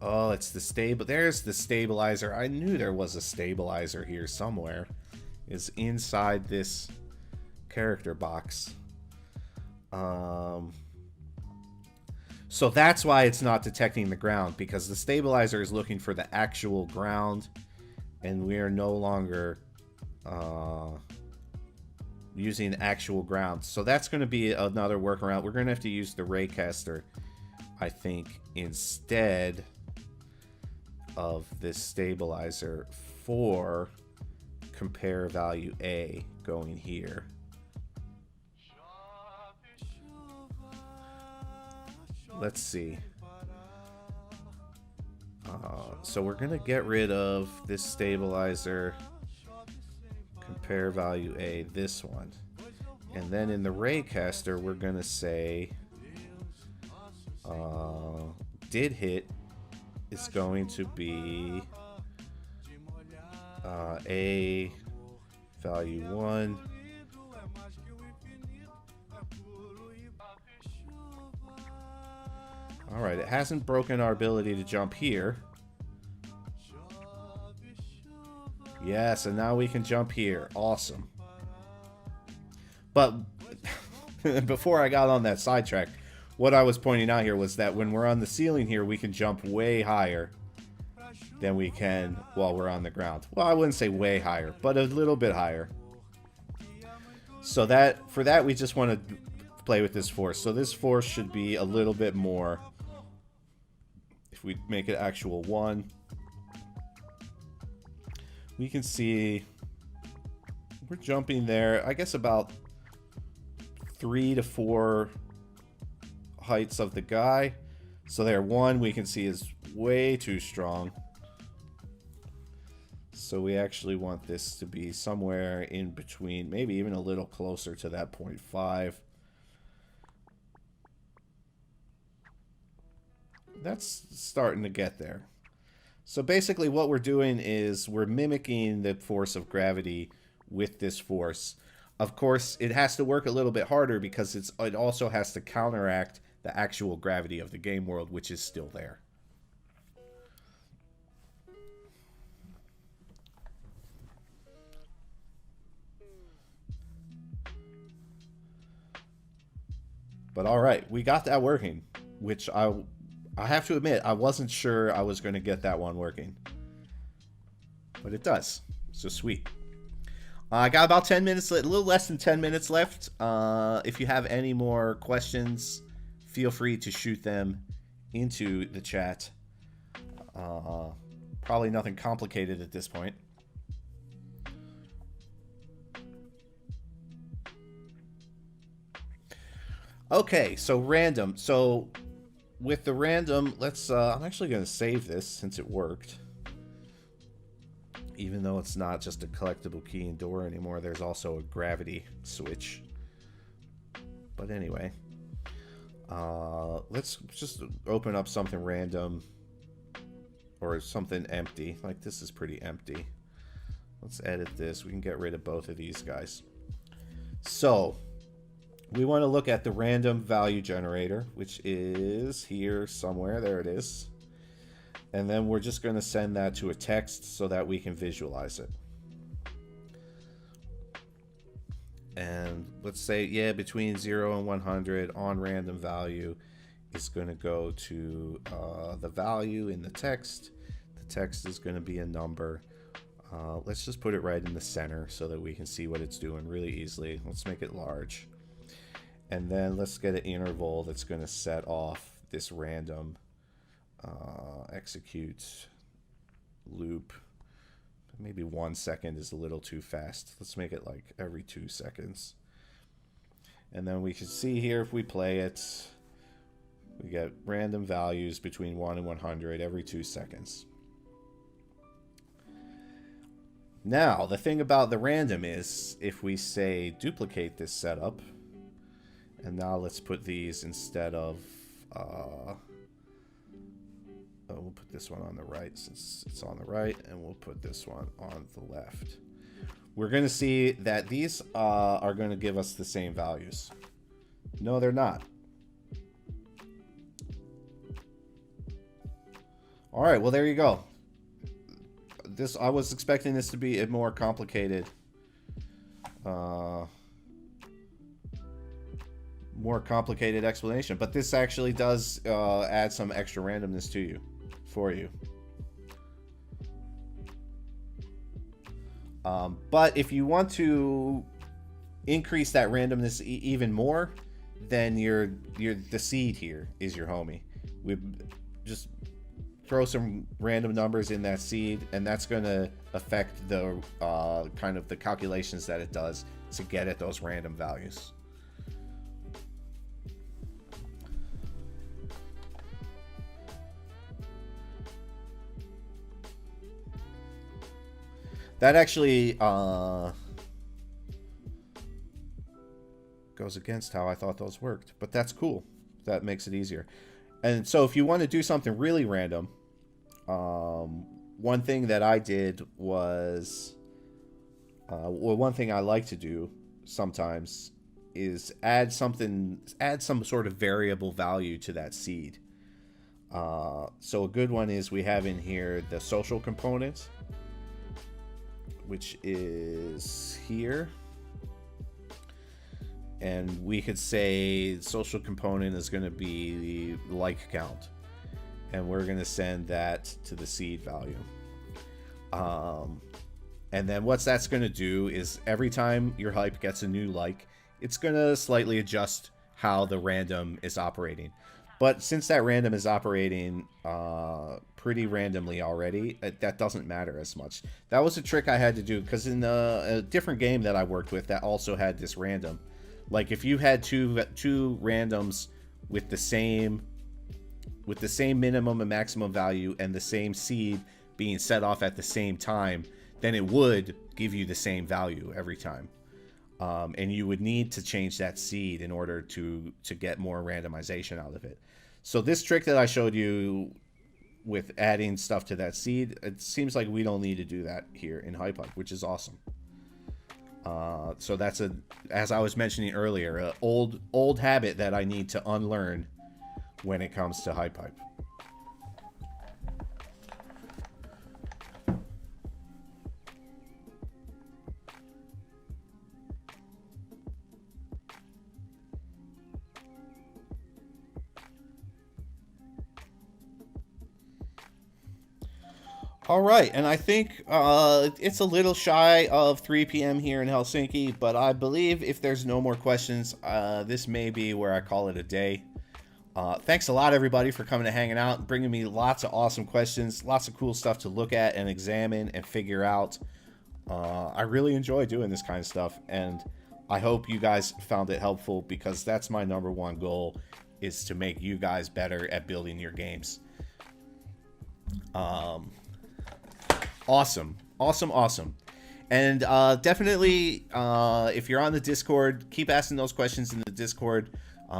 Oh, it's the stable. There's the stabilizer. I knew there was a stabilizer here somewhere. Is inside this character box. So that's why it's not detecting the ground, because the stabilizer is looking for the actual ground, and we are no longer using actual ground. So that's going to be another workaround. We're going to have to use the raycaster, I think, instead of this stabilizer for compare value A going here. Let's see. So we're going to get rid of this stabilizer, compare value A, this one. And then in the raycaster, we're going to say did hit is going to be A value 1. Alright, it hasn't broken our ability to jump here. Yes, and now we can jump here. Awesome. But before I got on that sidetrack, what I was pointing out here was that when we're on the ceiling here, we can jump way higher than we can while we're on the ground. Well, I wouldn't say way higher, but a little bit higher. So that for that, we just want to play with this force. So this force should be a little bit more. If we make it actual 1, we can see we're jumping there, I guess about 3 to 4 heights of the guy. So there, 1 we can see is way too strong. So we actually want this to be somewhere in between, maybe even a little closer to that 0.5. That's starting to get there. So basically what we're doing is we're mimicking the force of gravity with this force. Of course, it has to work a little bit harder because it also has to counteract the actual gravity of the game world, which is still there. But all right, we got that working, which I have to admit, I wasn't sure I was going to get that one working. But it does. So sweet. I got about 10 minutes, a little less than 10 minutes left. If you have any more questions, feel free to shoot them into the chat. Probably nothing complicated at this point. Okay, so random. So with the random, let's I'm actually going to save this since it worked. Even though it's not just a collectible key and door anymore, there's also a gravity switch. But anyway, let's just open up something random or something empty. Like this is pretty empty. Let's edit this. We can get rid of both of these guys. So we want to look at the random value generator, which is here somewhere. There it is. And then we're just going to send that to a text so that we can visualize it. And let's say, yeah, between 0 and 100 on random value is going to go to the value in the text. The text is going to be a number. Let's just put it right in the center so that we can see what it's doing really easily. Let's make it large. And then let's get an interval that's going to set off this random execute loop. Maybe 1 second is a little too fast. Let's make it like every 2 seconds. And then we can see here if we play it, we get random values between 1 and 100 every 2 seconds. Now, the thing about the random is if we say duplicate this setup, and now let's put these instead of we'll put this one on the right since it's on the right, and we'll put this one on the left. We're going to see that these are going to give us the same values. No, they're not. All right, well, there you go. I was expecting this to be a more complicated explanation, but this actually does add some extra randomness to you. For you. But if you want to increase that randomness even more, then the seed here is your homie. We just throw some random numbers in that seed, and that's going to affect the kind of the calculations that it does to get at those random values. That actually goes against how I thought those worked, but that's cool. That makes it easier. And so if you want to do something really random, one thing that I did was, one thing I like to do sometimes is add some sort of variable value to that seed. So a good one is we have in here the social component, which is here. And we could say social component is going to be the like count. And we're going to send that to the seed value. And then what that's going to do is every time your hype gets a new like, it's going to slightly adjust how the random is operating. But since that random is operating pretty randomly already, that doesn't matter as much. That was a trick I had to do because in a different game that I worked with that also had this random. Like if you had two randoms with the same minimum and maximum value and the same seed being set off at the same time, then it would give you the same value every time. And you would need to change that seed in order to get more randomization out of it. So this trick that I showed you with adding stuff to that seed, it seems like we don't need to do that here in HypeHype, which is awesome. So that's as I was mentioning earlier, an old habit that I need to unlearn when it comes to HypeHype. All right, and I think it's a little shy of 3 p.m. here in Helsinki, but I believe if there's no more questions, this may be where I call it a day. Thanks a lot, everybody, for coming and hanging out and bringing me lots of awesome questions, lots of cool stuff to look at and examine and figure out. I really enjoy doing this kind of stuff, and I hope you guys found it helpful, because that's my number one goal, is to make you guys better at building your games. Awesome. And definitely, if you're on the Discord, keep asking those questions in the Discord.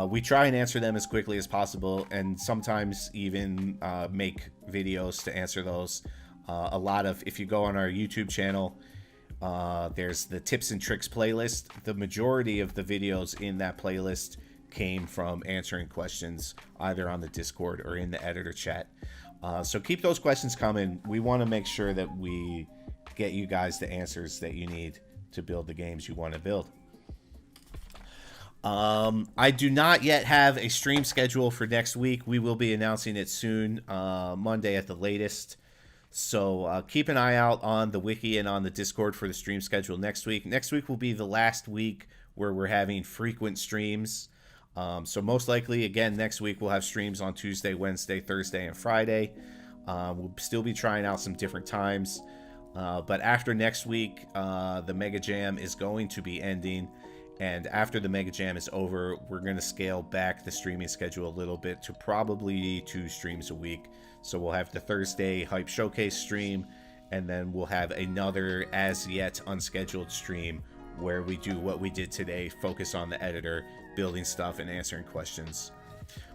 We try and answer them as quickly as possible, and sometimes even make videos to answer those. If you go on our YouTube channel, there's the tips and tricks playlist. The majority of the videos in that playlist came from answering questions either on the Discord or in the editor chat. So keep those questions coming. We want to make sure that we get you guys the answers that you need to build the games you want to build. I do not yet have a stream schedule for next week. We will be announcing it soon, Monday at the latest. So keep an eye out on the wiki and on the Discord for the stream schedule next week. Next week will be the last week where we're having frequent streams. So most likely, again, next week we'll have streams on Tuesday, Wednesday, Thursday, and Friday. We'll still be trying out some different times. But after next week, the Mega Jam is going to be ending. And after the Mega Jam is over, we're going to scale back the streaming schedule a little bit to probably 2 streams a week. So we'll have the Thursday Hype Showcase stream, and then we'll have another as yet unscheduled stream where we do what we did today, focus on the editor, building stuff and answering questions.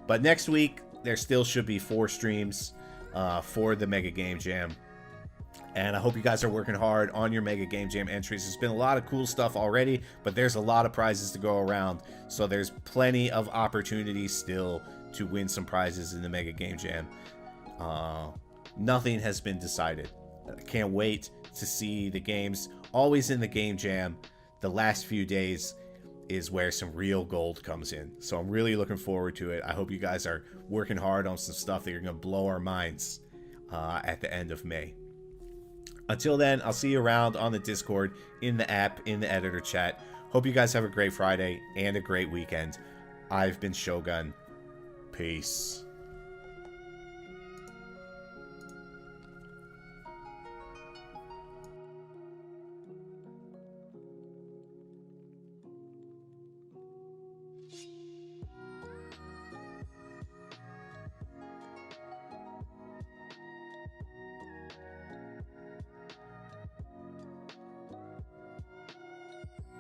But next week, there still should be 4 streams for the Mega Game Jam. And I hope you guys are working hard on your Mega Game Jam entries. There's been a lot of cool stuff already, but there's a lot of prizes to go around. So there's plenty of opportunities still to win some prizes in the Mega Game Jam. Nothing has been decided. I can't wait to see the games. Always in the Game Jam, the last few days is where some real gold comes in. So I'm really looking forward to it. I hope you guys are working hard on some stuff that are going to blow our minds at the end of May. Until then, I'll see you around on the Discord, in the app, in the editor chat. Hope you guys have a great Friday and a great weekend. I've been Shogun. Peace.